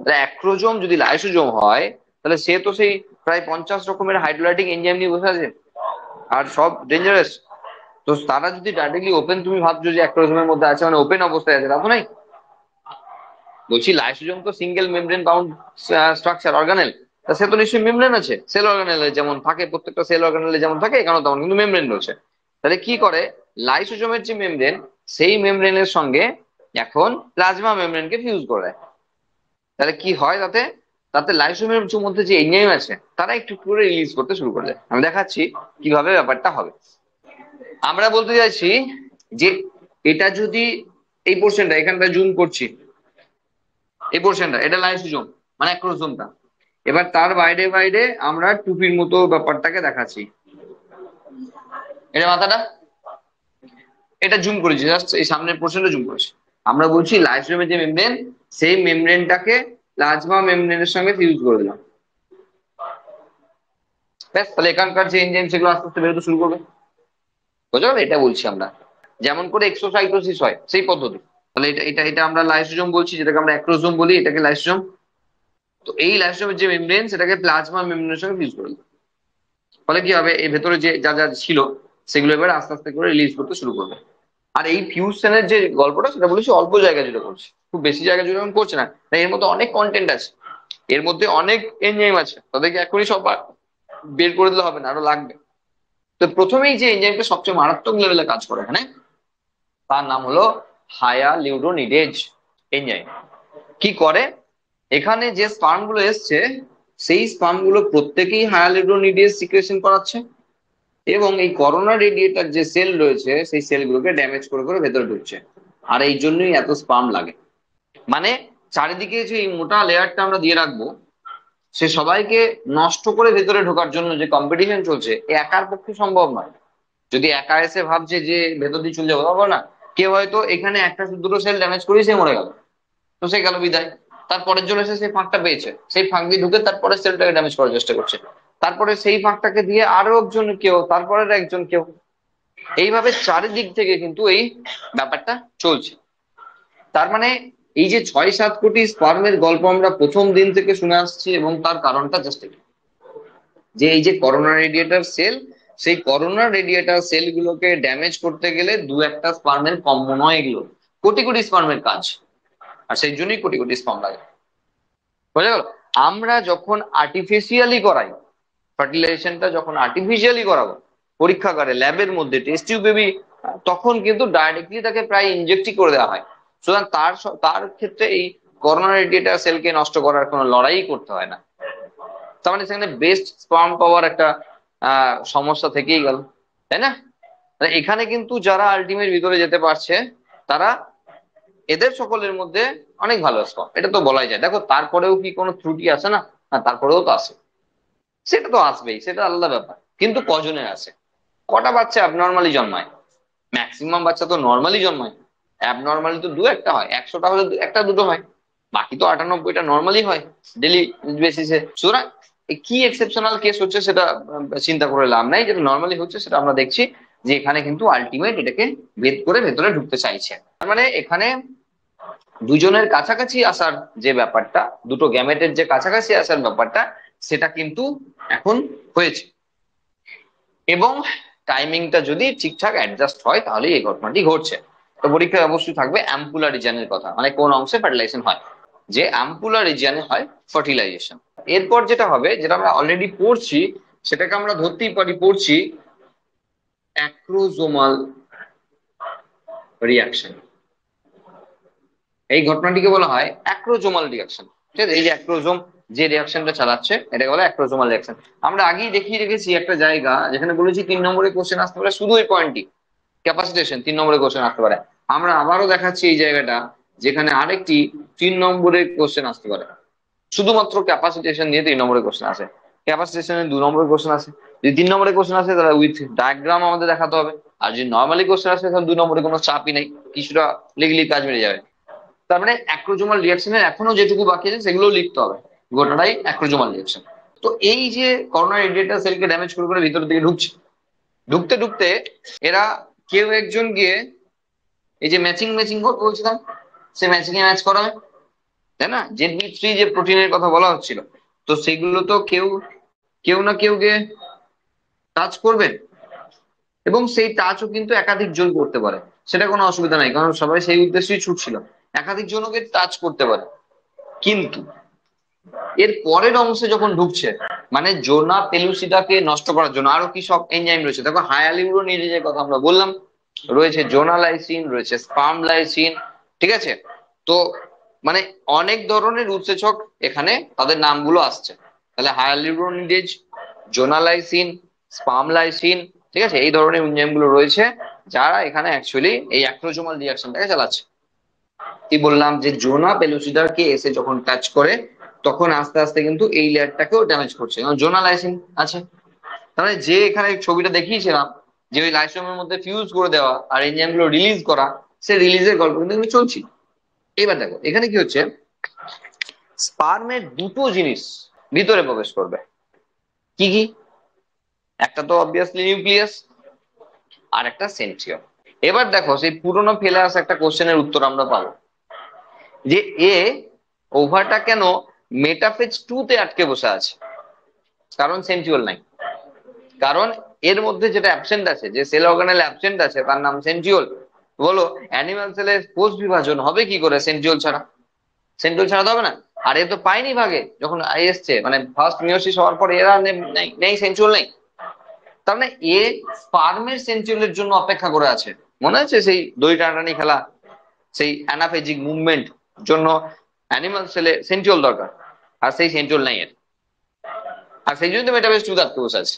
অ্যাক্রোজোম যদি লাইসোজোম হয়, তাহলে সে তো সেই প্রায় 50 রকমের হাইড্রোলাইটিক এনজাইম নিয়ে বসে আছে, আর সব ডেঞ্জারাস। তো তারা যদি ডাইরেক্টলি ওপেন, তুমি ভাবছো যে অ্যাক্রোজোমের মধ্যে আছে মানে ওপেন অবস্থায় আছে, তা তো নাই। বলছি লাইসোজোম তো single membrane bound structure organelle, তা সে তো নিশ্চয়ই মেমব্রেন আছে, সেল অর্গানেলে যেমন থাকে, প্রত্যেকটা সেল অর্গানেলে যেমন থাকে এখানে তেমন কিন্তু মেমব্রেন রয়েছে। তাহলে কি করে, লাইসোজোমের যে মেমব্রেন, সেই মেমব্রেনের সঙ্গে এখন প্লাজমা মেমব্রেনকে ফিউজ করে দেয়। তাহলে কি হয়, তাতে তাতে লাইসোজোমের মধ্যে যে এনজাইম আছে তারা একটু করে রিলিজ করতে শুরু করে দেয়। আমি দেখাচ্ছি কিভাবে ব্যাপারটা হবে। আমরা বলতে চাইছি যে এটা যদি এই পোর্শনটা এখানটা জুম করছি, এই পোর্শনটা এটা লাইসোজোম মানে অ্যাক্রোজোমটা। এবার তার বাইরে বাইরে আমরা টুপির মতো ব্যাপারটাকে দেখাচ্ছি, এটা মাথাটা, এটা জুম করেছি, জাস্ট এই সামনের পোর্শনটা জুম করেছি। আমরা বলছি লাইসোজোমের যে মেমব্রেন, সেই মেমব্রেনটাকে প্লাজমা মেমব্রেনের সঙ্গে ফিউজ করে দিলাম, ব্যাস। তাহলে এখানকার যে এনজাইম সেগুলো আস্তে আস্তে বেরোতে শুরু করবে, বুঝতে পারলে? এটা বলছি আমরা, যেমন করে এক্সোসাইটোসিস হয় সেই পদ্ধতি। তাহলে এটা এটা এটা আমরা লাইসোজোম বলছি, যেটাকে আমরা অ্যাক্রোজোম বলি, এটাকে লাইসোজোম। তো এই লাইসোজোমের যে মেমব্রেন, সেটাকে প্লাজমা মেমব্রেনের সঙ্গে ফিউজ করে দিল। ফলে কি হবে, এই ভেতরে যে যা যা ছিল সেগুলো এবার আস্তে আস্তে করে রিলিজ করতে শুরু করবে। আর এই ফিউশনের যে গল্পটা, সেটা বলেছি অল্প জায়গা জুড়ে করছে, খুব বেশি জায়গা জুড়ে এখন করছে না, তাই এর মধ্যে অনেক কন্টেন্ট আছে, এর মধ্যে অনেক এনজাইম আছে, তাদেরকে এখনই সব বের করে দিলে হবে না, আরো লাগবে। তো প্রথমেই যে এনজাইমটা সবচেয়ে মারাত্মক লেভেলে কাজ করে এখানে, তার নাম হলো হায়ালুরোনিডেজ এনজাইম। কি করে, এখানে যে স্পার্ম গুলো এসছে, সেই স্পার্ম গুলো প্রত্যেকেই হায়ালুরোনিডেজ সিক্রেশন করাচ্ছে, এবং এই করোনা রেডিয়েটার যে সেল রয়েছে সেই সেলগুলোকে ড্যামেজ করে করে ভেতরে ঢুকছে। আর এই জন্যই এত স্পার্ম লাগে। মানে চারিদিকে যে এই মোটা লেয়ারটা আমরা দিয়ে রাখবো, সে সবাইকে নষ্ট করে ভেতরে ঢোকার জন্য যে কম্পিটিশন চলছে, এ একার পক্ষে সম্ভব নয়। যদি একা এসে ভাবছে যে ভেতর দিয়ে চলে যাবো, ভাবো না, কেউ হয়তো এখানে একটা দুটো সেল ড্যামেজ করেই সে মরে গেল, তো সে গেল বিদায়। তারপরের জন্য এসে সেই ফাঁকটা পেয়েছে, সেই ফাঁক দিয়ে ঢুকে তারপরে সেলটাকে ড্যামেজ করার চেষ্টা করছে, তারপরে সেই ফাঁকটাকে দিয়ে আরো একজন কেউ, তারপরের একজন কেউ, এইভাবে চারিদিক থেকে কিন্তু এই ব্যাপারটা চলছে। তার মানে এই যে 6-7 কোটি স্পার্মের গল্প আমরা প্রথম দিন থেকে শুনে আসছি, এবং তার কারণটা জাস্ট যে এই যে করোনা রেডিয়েটার সেল, সেই করোনা রেডিয়েটার সেলগুলোকে ড্যামেজ করতে গেলে দু একটা স্পার্মের কম নয়, এগুলো কোটি কোটি স্পার্মের কাজ, আর সেই জন্যই কোটি কোটি স্পার্ম লাগে। বোঝা গেল? আমরা যখন আর্টিফিশিয়ালি করাই, ফার্টিলাইজেশনটা যখন আর্টিফিশিয়ালি করাবো পরীক্ষাগারে ল্যাবের মধ্যে টেস্ট টিউব বেবি, তখন কিন্তু ডাইরেক্টলি তাকে প্রায় ইনজেক্টই করে দেওয়া হয়। সুতরাং তার ক্ষেত্রে এই করোনা রেডিয়েটার সেলকে নষ্ট করার কোনো লড়াই করতে হয় না। তার মানে সেখানে বেস্ট স্পার্ম পাওয়ার একটা সমস্যা থেকেই গেল, তাই না? এখানে কিন্তু যারা আলটিমেট ভিতরে যেতে পারছে তারা, এদের সকলের মধ্যে অনেক ভালো স্পার্ম, এটা তো বলাই যায়। দেখো তারপরেও কি কোনো ত্রুটি আছে না? না, তারপরেও তো আছে, সেটা তো আসবেই, সেটা আলাদা ব্যাপার। কিন্তু কজনের আছে? কটা বাচ্চা অ্যাবনর্মালি জন্মায়? ম্যাক্সিমাম বাচ্চা তো নর্মালি জন্মায়, অ্যাবনর্মালি তো দু একটা হয়, 100টা হলে একটা দুটো হয়, বাকি তো 98টা নর্মালি হয় ডেলি বেসিসে। সুতরাং কি এক্সেপশনাল কেস হচ্ছে সেটা চিন্তা করে লাভ নাই, যেটা নর্মালি হচ্ছে সেটা আমরা দেখছি যে এখানে কিন্তু আলটিমেট এটাকে ভেদ করে ভেতরে ঢুকতে চাইছে। তার মানে এখানে দুজনের কাছাকাছি আসার যে ব্যাপারটা, দুটো গ্যামেটের যে কাছাকাছি আসার ব্যাপারটা, সেটা কিন্তু এখন হয়েছে। এবং টাইমিংটা যদি ঠিকঠাক অ্যাডজাস্ট হয় তাহলে এই ঘটনাটি ঘটছে। তো পরীক্ষায় অবশ্যই থাকবে অ্যাম্পুলার রিজিয়নের কথা, মানে কোন অংশে ফার্টিলাইজেশন হয়, যে অ্যাম্পুলার রিজিয়নে হয় ফার্টিলাইজেশন। এরপর যেটা হবে, যেটা আমরা অলরেডি পড়ছি, সেটাকে আমরা ধরতেই পারি পড়ছি অ্যাক্রোজোমাল রিয়াকশন। এই ঘটনাটিকে বলা হয় অ্যাক্রোজোমাল রিয়াকশন। ঠিক আছে, এই যে অ্যাক্রোজোম যে রিয়াকশনটা চালাচ্ছে এটাকে বলা হয় অ্যাক্রোজোমাল রিয়াকশন। আমরা আগেই দেখিয়ে রেখেছি একটা জায়গা যেখানে বলেছি 3 নম্বরের কোশ্চেন আসতে পারে শুধু এই পয়েন্টটি, ক্যাপাসিটেশন 3 নম্বরের কোশ্চেন আসতে পারে। আমরা আবারও দেখাচ্ছি এই জায়গাটা যেখানে আরেকটি 3 নম্বরের কোশ্চেন আসতে পারে, শুধুমাত্র ক্যাপাসিটেশন নিয়ে 3 নম্বরের কোশ্চেন আসে। ক্যাপাসিটেশনের 2 নম্বরের কোশ্চেন আসে, যদি 3 নম্বরের কোশ্চেন আসে তাহলে উইথ ডায়াগ্রাম আমাদের দেখাতে হবে। আর যদি নর্মালি কোশ্চেন আসে তাহলে 2 নম্বরে কোনো চাপই নেই, কিছুটা লিখলেই কাজ বেড়ে যাবে। তার মানে অ্যাক্রোজোমাল রিয়াকশনের এখনো যেটুকু বাকি আছে সেগুলো লিখতে হবে, গোটাটাই অ্যাক্রোজোমাল রিয়াকশন। তো এই যে করোনা রেডিয়েটার সেলকে ড্যামেজ করে করে ভিতর দিকে ঢুকছে, ঢুকতে ঢুকতে এরা কেউ একজন গিয়ে এই যে ম্যাচিং ম্যাচিং বলছিলাম, সে ম্যাচিং এ ম্যাচ করাবে, তাই না? ZB3 যে প্রোটিনের কথা বলা হচ্ছিল, তো সেগুলো তো কেউ কেউ না কেউ গিয়ে টাচ করবে, এবং সেই টাচও কিন্তু একাধিক জন করতে পারে, সেটা কোনো অসুবিধা নাই, কারণ সবাই সেই উদ্দেশ্যেই ছুটছিল। একাধিক জনকে টাচ করতে পারে, কিন্তু এর পরের অংশে যখন ঢুকছে, মানে জোনা পেলুসিডাকে নষ্ট করার জন্য আরো কি সব এনজাইম রয়েছে, দেখো হায়ালুরোনিডেজের কথা আমরা বললাম, রয়েছে জোনালাইসিন, রয়েছে স্পার্ম লাইসিন, ঠিক আছে? তো মানে অনেক ধরনের উৎসেচক এখানে তাদের নামগুলো আসছে, তাহলে হায়ালুরোনিডেজ, জোনালাইসিন, স্পার্ম লাইসিন, ঠিক আছে, এই ধরনের এনজাইম গুলো রয়েছে যারা এখানে অ্যাকচুয়ালি এই অ্যাক্রোজোমাল রিয়াকশনটাকে চালাচ্ছে। কি বললাম, যে জোনা পেলুসিডারকে এসে যখন টাচ করে তখন আস্তে আস্তে কিন্তু এই লেয়ারটাকেও ড্যামেজ করছে, কারণ জোনা লাইসিন আছে। তার মানে যে এখানে ছবিটা দেখিয়েছিলাম, যে ওই লাইসোমের মধ্যে ফিউজ করে দেওয়া আর এনজাইম গুলো রিলিজ করা, সে রিলিজের গল্প কিন্তু এখানে চলছে। এবার দেখো এখানে কি হচ্ছে, স্পার্মের দুটো জিনিস ভিতরে প্রবেশ করবে। কি কি? একটা তো অবভিয়াসলি নিউক্লিয়াস, আর একটা সেন্ট্রিওল। এবার দেখো সেই পুরোনো ফেলে আসা একটা কোশ্চেনের উত্তর আমরা পাবো, যে এ ওভারটা কেন মেটাফেজ 2 তে আটকে বসে আছে, কারণ সেন্ট্রিওল নাই। কারণ এর মধ্যে যেটা অ্যাবসেন্ট আছে, যে সেল অর্গানেল অ্যাবসেন্ট আছে, তার নাম সেন্ট্রিওল। বলো অ্যানিমাল সেলের কোষ বিভাজন হবে কি করে সেন্ট্রিওল ছাড়া? সেন্ট্রিওল ছাড়া তো হবে না। আর এ তো পাইনি ভাগে, যখন এসছে মানে ফার্স্ট মিওসিস হওয়ার পর এরা নেই, সেন্ট্রিওল নেই। তার মানে এ স্পার্মের সেন্ট্রিওলের জন্য অপেক্ষা করে আছে। মনে আছে সেই দই টানাটানি খেলা, সেই অ্যানাফেজিক মুভমেন্ট জন্য অ্যানিমাল সেলে সেন্ট্রিওল দরকার, আর সেই সেন্ট্রিওল নাই এর। আর সেই জন্য তো মেটাফেজ 2 আটকে বসে আছে,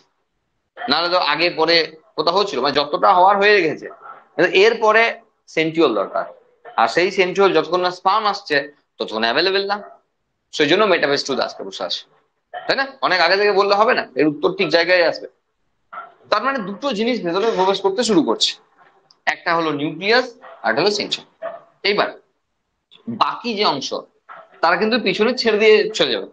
নাহলে তো আগে পরে কোথাও হচ্ছিল, মানে যতটা হওয়ার হয়ে গেছে, কিন্তু এরপরে সেন্ট্রিওল দরকার। আর সেই সেন্ট্রিওল যতক্ষণ না স্পার্ম আসছে ততক্ষণ অ্যাভেলেবেল না, সেই জন্য মেটাফেজ 2 আজকে বসে আছে, তাই না? অনেক আগে থেকে বললে হবে না, এর উত্তর ঠিক জায়গায় আসবে। তার মানে দুটো জিনিস ভেতরে প্রবেশ করতে শুরু করছে, একটা হলো নিউক্লিয়াস আর একটা হলো সেন্ট্রিওল। এইবার বাকি যে অংশ, তারা কিন্তু পিছনে ছেড়ে দিয়ে চলে যাবে।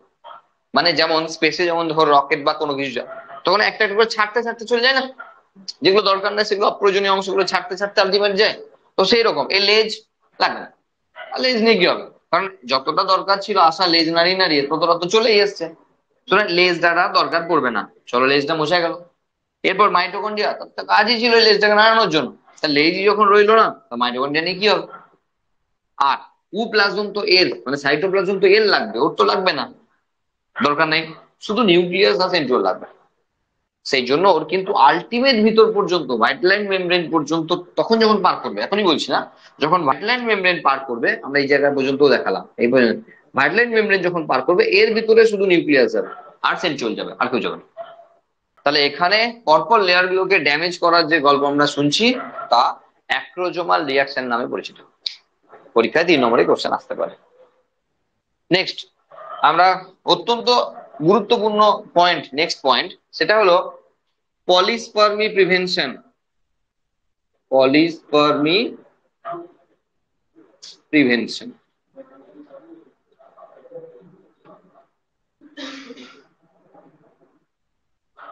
মানে যেমন স্পেসে যেমন ধর রকেট বা কোনো কিছু যায়, তখন একটা একটা করে ছাড়তে ছাড়তে চলে যায় না, যেগুলো দরকার নেই সেগুলো অপ্রয়োজনীয় অংশগুলো ছাড়তে ছাড়তে আলটিমেট যায়। তো সেই রকম এই লেজ লাগবে না, আর লেজ নিয়ে কি হবে, কারণ যতটা দরকার ছিল আসা লেজ নাড়িয়ে নাড়িয়ে ততটা তো চলেই এসছে, সুতরাং লেজ দ্বারা দরকার পড়বে না, চলো লেজটা মোছা গেল। এরপর মাইটোকন্ড্রিয়া, তার কাজই ছিল এই লেজটাকে নাড়ানোর জন্য। তা লেজই যখন রইলো না, তা মাইটোকন্ড্রিয়া নিয়ে কি হবে? আর প্লাজম তো এর মানে সাইটোপ্লাজম তো এর লাগবে, ওর তো লাগবে না, দরকার নেই, শুধু নিউক্লিয়াস আর সেন্ট্রিওল লাগবে। সেই জন্য ওর কিন্তু আলটিমেট ভিতর পর্যন্ত ভাইটালাইন মেমব্রেন পর্যন্ত তখন যখন পার করবে, এখনই বলছি না, যখন ভাইটালাইন মেমব্রেন পার করবে, আমরা এই জায়গা পর্যন্ত দেখালাম, এই পর্যন্ত ভাইটালাইন মেমব্রেন যখন পার করবে এর ভিতরে শুধু নিউক্লিয়াস যাবে আর সেন্ট্রিওল যাবে, আর কেউ যাবে না। তাহলে এখানে পরপর লেয়ার গুলোকে ড্যামেজ করার যে গল্প আমরা শুনছি, তা অ্যাক্রোজোমাল রিয়াকশন নামে পরিচিত। পরীক্ষায় 3 নম্বরে কোশ্চেন আসতে পারে। নেক্সট, আমরা অত্যন্ত গুরুত্বপূর্ণ পয়েন্ট, নেক্সট পয়েন্ট, সেটা হলো পলিস্পার্মি প্রিভেনশন। পলিস্পার্মি প্রিভেনশন।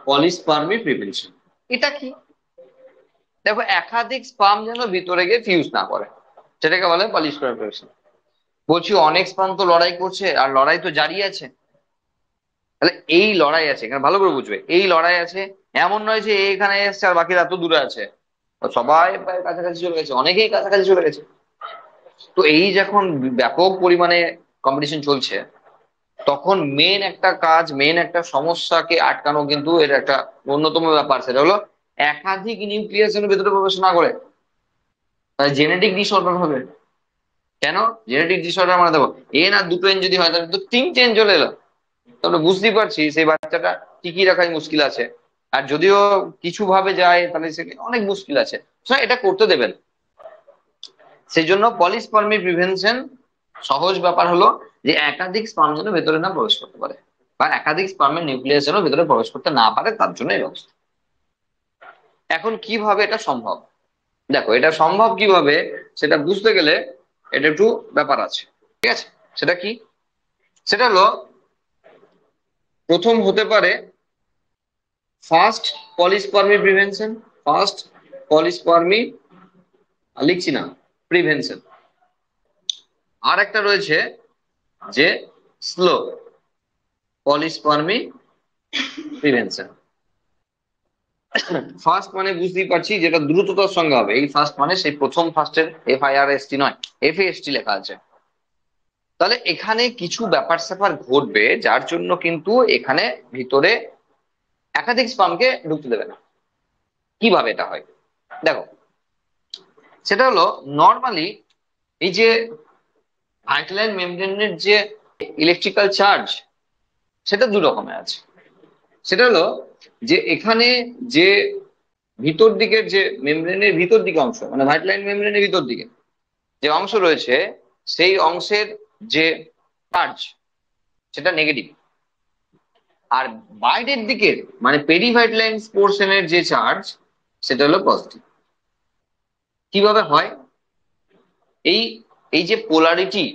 পলিস্পার্মি প্রিভেনশন এটা কি? দেখো, একাধিক স্পার্ম যেন ভিতরে গিয়ে ফিউজ না করে, সেটাকে বলে পলিস্পার্মি প্রিভেনশন। বলছি অনেক স্পার্ম তো লড়াই করছে, আর লড়াই তো জারি আছে। তাহলে এই লড়াই আছে, এখানে ভালো করে বুঝবে, এই লড়াই আছে। এমন নয় যে এখানে এসছে আর বাকিরা এত দূরে আছে, সবাই প্রায় কাছাকাছি চলে গেছে, অনেকেই কাছাকাছি চলে গেছে। তো এই যখন ব্যাপক পরিমাণে কম্পিটিশন চলছে, তখন মেন একটা কাজ, মেন একটা সমস্যাকে আটকানো কিন্তু এর একটা অন্যতম ব্যাপার, সেটা হলো একাধিক নিউক্লিয়াসের ভেতরে প্রবেশ না করে। জেনেটিক ডিসঅর্ডার হবে। কেন জেনেটিক ডিসঅর্ডার? মানে দেখো, এন আর দুটো এন যদি হয় তাহলে তো 3টে এন চলে এলো। তো আমরা বুঝতেই পারছি সেই বাচ্চাটা টিকিয়ে রাখাই মুশকিল আছে। আর যদিও কিছু ভাবে যায় তাহলে সেটা অনেক মুশকিল আছে। এটা করতে দেবেন। সেই জন্য পলিস্পার্মি প্রিভেনশন সহজ ব্যাপার হলো যে একাধিক স্পার্ম যেন ভেতরে না প্রবেশ করতে পারে, বা একাধিক স্পার্মের নিউক্লিয়াস যেন ভেতরে প্রবেশ করতে না পারে, তার জন্য এই ব্যবস্থা। এখন কিভাবে এটা সম্ভব? দেখো, এটা সম্ভব কিভাবে সেটা বুঝতে গেলে এটা একটু ব্যাপার আছে, ঠিক আছে? সেটা কি? সেটা হলো, প্রথম হতে পারে ফার্স্ট পলিস্পার্মি প্রিভেনশন। ফার্স্ট পলিস্পার্মি লিখছি না, প্রিভেনশন। আর একটা রয়েছে যে স্লো পলিস্পার্মি প্রিভেনশন। ফার্স্ট মানে বুঝতেই পারছি যেটা দ্রুততার সঙ্গে হবে, এই ফার্স্ট মানে সেই প্রথম ফার্স্টের FIRST নয়, FAST লেখা আছে। তাহলে এখানে কিছু ব্যাপার স্যাপার ঘটবে যার জন্য কিন্তু এখানে ভিতরে একাধিক স্পামকে ঢুকতে দেবে না। কিভাবে এটা হয় দেখো, সেটা হলো নর্মালি এই যে ভাইটালাইন মেমব্রেনের যে ইলেকট্রিক্যাল চার্জ, সেটা 2 রকমের আছে। সেটা হলো যে এখানে যে ভিতর দিকের যে মেমব্রেনের ভিতর দিকে অংশ, মানে ভাইটালাইন মেমব্রেনের ভিতর দিকে যে অংশ রয়েছে, সেই অংশের যে চার্জ সেটা নেগেটিভ। আর বাইরের দিকের মানে পেরিভাইটালাইন পোর্শনের যে চার্জ, সেটা হলো পজিটিভ। কিভাবে হয়? এই এই যে পোলারিটি,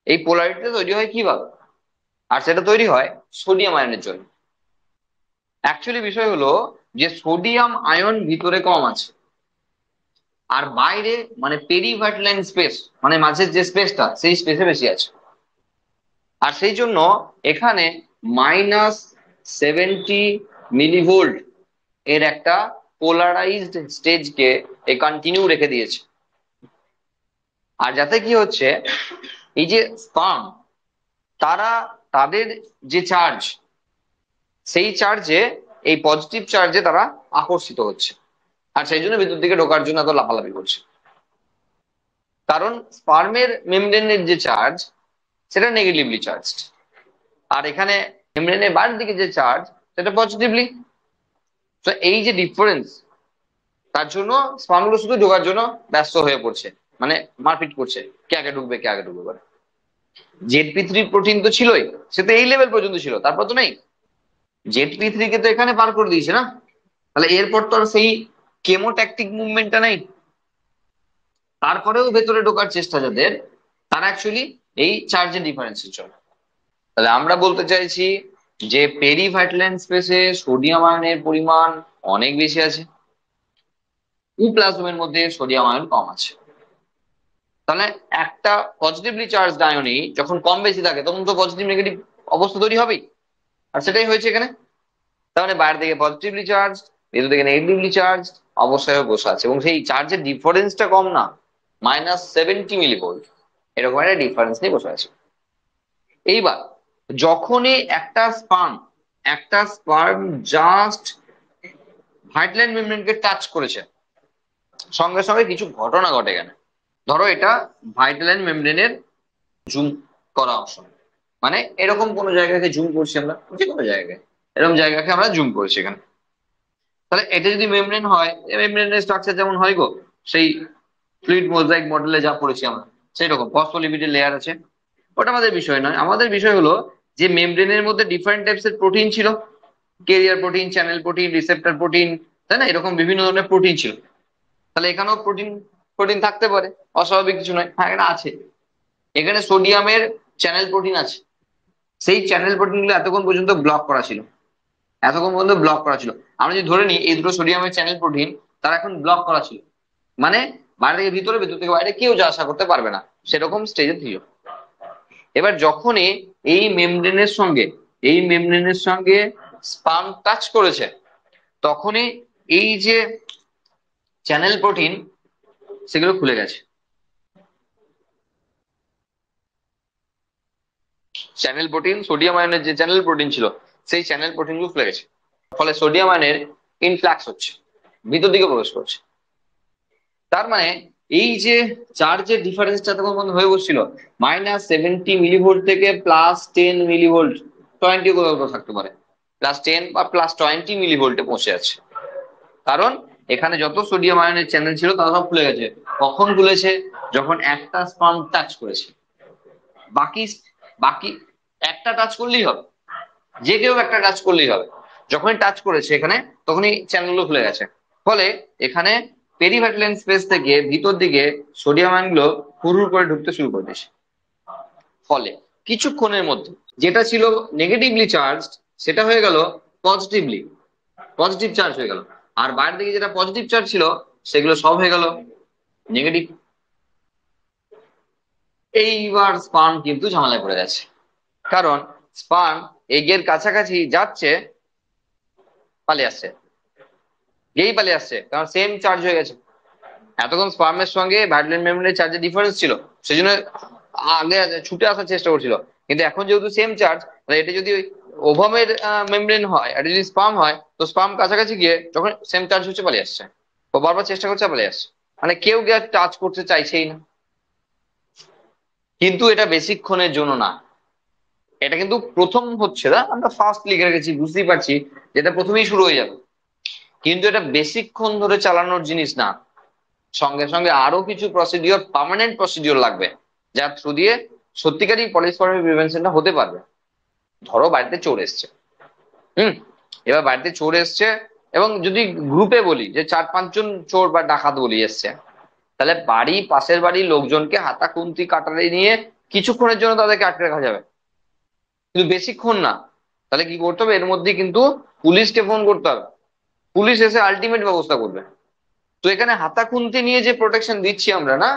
এই পোলারিটিটা তৈরি হয় কিভাবে? আর সেটা তৈরি হয় সোডিয়াম আয়নের জন্য। অ্যাকচুয়ালি বিষয় হলো যে সোডিয়াম আয়ন ভিতরে কম আছে, আর বাইরে মানে পেরিভাইটালাইন স্পেস, মানে মাঝের যে স্পেসটা, সেই স্পেসে বেশি আছে। আর সেই জন্য এখানে -70 মিলিভোল্ট এর একটা পোলারাইজড স্টেজকে এ কন্টিনিউ রেখে দিয়েছে। আর যাতে কি হচ্ছে, এই যে স্পার্ম, তারা তাদের যে চার্জ, সেই চার্জে, এই পজিটিভ চার্জে তারা আকর্ষিত হচ্ছে, আর সেই জন্য ভিতর দিকে ঢোকার জন্য এত লাফালাফি করছে। কারণ স্পার্মের মেমব্রেনের যে চার্জ, সেটা নেগেটিভলি চার্জড, আর এখানে মেমব্রেনের বাইরের দিকে যে চার্জ, সেটা পজিটিভলি। তো এই যে ডিফারেন্স, তার জন্য স্পার্মগুলো শুধু ঢোকার জন্য ব্যস্ত হয়ে পড়ছে, মানে মারপিট করছে, কে আগে ঢুকবে কে আগে ঢুকবে করে। ZP3 প্রোটিন তো ছিলই, সে তো এই লেভেল পর্যন্ত ছিল, তারপর তো নেই। ZP3 কে তো এখানে পার করে দিয়েছে না, তাহলে এরপর তো আর সেই কেমোট্যাকটিক মুভমেন্টটা নেই। তারপরেও ভেতরে ঢোকার চেষ্টা যাদের, তারা অ্যাকচুয়ালি এই চার্জের ডিফারেন্সের জন্য। তাহলে আমরা বলতে চাইছি যে পেরিভাইটালাইন স্পেসে সোডিয়াম আয়নের পরিমাণ অনেক বেশি আছে, প্লাজমের মধ্যে সোডিয়াম আয়ন কম আছে। তাহলে একটা পজিটিভলি চার্জ আয়নই যখন কম বেশি থাকে, তখন তো পজিটিভ নেগেটিভ অবস্থা তৈরি হবেই, আর সেটাই হয়েছে এখানে। তার মানে বাইরে থেকে পজিটিভলি চার্জ, ভেতর থেকে নেগেটিভলি চার্জ অবশ্যই বসে আছে, এবং সেই চার্জের ডিফারেন্সটা কম না, -70 মিলিভোল্ট, এরকম একটা ডিফারেন্স নিয়ে বসে আছে। এইবার যখনই একটা স্পার্ম জাস্ট ভাইটাল মেমব্রেনকে টাচ করেছে, সঙ্গে সঙ্গে কিছু ঘটনা ঘটে গেল। ধরো এটা ভাইটাল মেমব্রেনের জুম করা অংশ, মানে এরকম কোন জায়গাকে জুম করছি আমরা, যে কোনো জায়গায় এরকম জায়গাকে আমরা জুম করছি এখানে। তাহলে এটা যদি মেমব্রেন হয়, মেমব্রেনের স্ট্রাকচার যেমন হয় গো, সেই ফ্লুইড মোজাইক মডেলে যা পড়েছি আমরা সেই রকম ফসফোলিপিডের লেয়ার আছে। ওটা আমাদের বিষয় নয়, আমাদের বিষয় হলো যে মেমব্রেনের মধ্যে ডিফারেন্ট টাইপস এর প্রোটিন ছিল, career protein, channel protein, receptor protein, তাই না, এরকম বিভিন্ন ধরনের প্রোটিন ছিল। তাহলে এখানেও প্রোটিন প্রোটিন থাকতে পারে, অস্বাভাবিক কিছু নয়, হ্যাঁ এটা আছে। এখানে সোডিয়ামের চ্যানেল প্রোটিন আছে, সেই চ্যানেল প্রোটিন গুলো এতক্ষণ পর্যন্ত ব্লক করা ছিল, এতক্ষণ পর্যন্ত ব্লক করা ছিল। আমরা যদি ধরে নিই এই দুটো সোডিয়ামের চ্যানেল প্রোটিন, তারা এখন ব্লক করা ছিল, মানে বাইরে থেকে ভিতরে, ভিতর থেকে বাইরে কেউ যা আশা করতে পারবে না, সেরকম স্টেজে ছিল। এবার যখনই এই মেমব্রেনের সঙ্গে স্পার্ম টাচ করেছে, তখনই এই যে চ্যানেল প্রোটিন সেগুলো খুলে গেছে, চ্যানেল প্রোটিন, সোডিয়াম আয়নের যে চ্যানেল প্রোটিন ছিল সেই চ্যানেল প্রোটিন গুলো খুলে গেছে। ফলে সোডিয়াম আয়নের ইনফ্লাক্স হচ্ছে, ভিতর দিকে প্রবেশ করছে। তার মানে এই যে চার্জের ডিফারেন্সটা তখন হয়ে বসছিল -70 মিলিভোল্ট থেকে +10 মিলিভোল্ট, 20 কোথাও থাকতে পারে, +10 বা +20 মিলিভোল্টে পৌঁছে আছে। কারণ এখানে যত সোডিয়াম আয়নের চ্যানেল ছিল তারা সব খুলে গেছে। কখন খুলেছে? যখন একটা স্পার্ম টাচ করেছে। বাকি বাকি একটা টাচ করলেই হবে, যে কেউ একটা টাচ করলেই হবে। যখনই টাচ করেছে এখানে, তখনই চ্যানেলগুলো খুলে গেছে। ফলে এখানে পেরিভাইটাল স্পেস থেকে ভিতর দিকে সোডিয়াম আয়নগুলো হুড় করে ঢুকতে শুরু করে দিয়েছে। ফলে কিছুক্ষণের মধ্যে যেটা ছিল নেগেটিভলি চার্জ, সেটা হয়ে গেল পজিটিভ চার্জ হয়ে গেল। আর বাইরের দিকে যেটা পজিটিভ চার্জ ছিল, সেগুলো সব হয়ে গেল নেগেটিভ। এইবার স্পার্ম কিন্তু ঝামেলায় পড়ে যাচ্ছে, কারণ স্পার্ম এগের কাছাকাছি যাচ্ছে, পালিয়ে আসছে, যেই পালিয়ে আসছে, কারণ সেম চার্জ হয়ে গেছে। এতক্ষণ স্পার্মের সঙ্গে ভাইটাল মেমব্রেনের চার্জের ডিফারেন্স ছিল, সেই জন্য আগে ছুটে আসার চেষ্টা করছিল। কিন্তু এখন যেহেতু সেম চার্জ, তাহলে এটা যদি ওভামের মেমব্রেন হয়, এটা যদি স্পার্ম হয়, তো স্পার্ম কাছাকাছি গিয়ে যখন সেম চার্জ হচ্ছে পালিয়ে আসছে, ও বারবার চেষ্টা করছে পালিয়ে আসছে, মানে কেউ গিয়ে টাচ করতে চাইছেই না। কিন্তু এটা বেশিক্ষণের জন্য না, এটা কিন্তু প্রথম হচ্ছে না, আমরা ফার্স্ট লিখে রেখেছি, বুঝতেই পারছি যেটা প্রথমেই শুরু হয়ে যাবে। কিন্তু এটা বেশিক্ষণ ধরে চালানোর জিনিস না, সঙ্গে সঙ্গে আরো কিছু প্রসিডিওর, পার্মানেন্ট প্রসিডিওর লাগবে, যার থ্রু দিয়ে সত্যিকারই পলিস্পার্মি প্রিভেনশনটা হতে পারবে। ধরো বাড়িতে চোর এসছে, হুম, এবার বাড়িতে চোর এসছে, এবং যদি গ্রুপে বলি যে 4-5 জন চোর বা ডাকাত বলি এসছে, তাহলে পাশের বাড়ির লোকজনকে হাতা খুন্তি কাটারি নিয়ে কিছুক্ষণের জন্য তাদেরকে আটকে রাখা যাবে, কিন্তু বেশিক্ষণ না। তাহলে কি করতে হবে? এর মধ্যে কিন্তু পুলিশকে ফোন করতে হবে, পুলিশ এসে আলটিমেট ব্যবস্থা করবে। তো এখানে হাতা খুন্তি নিয়ে যে প্রোটেকশন দিচ্ছি আমরা না,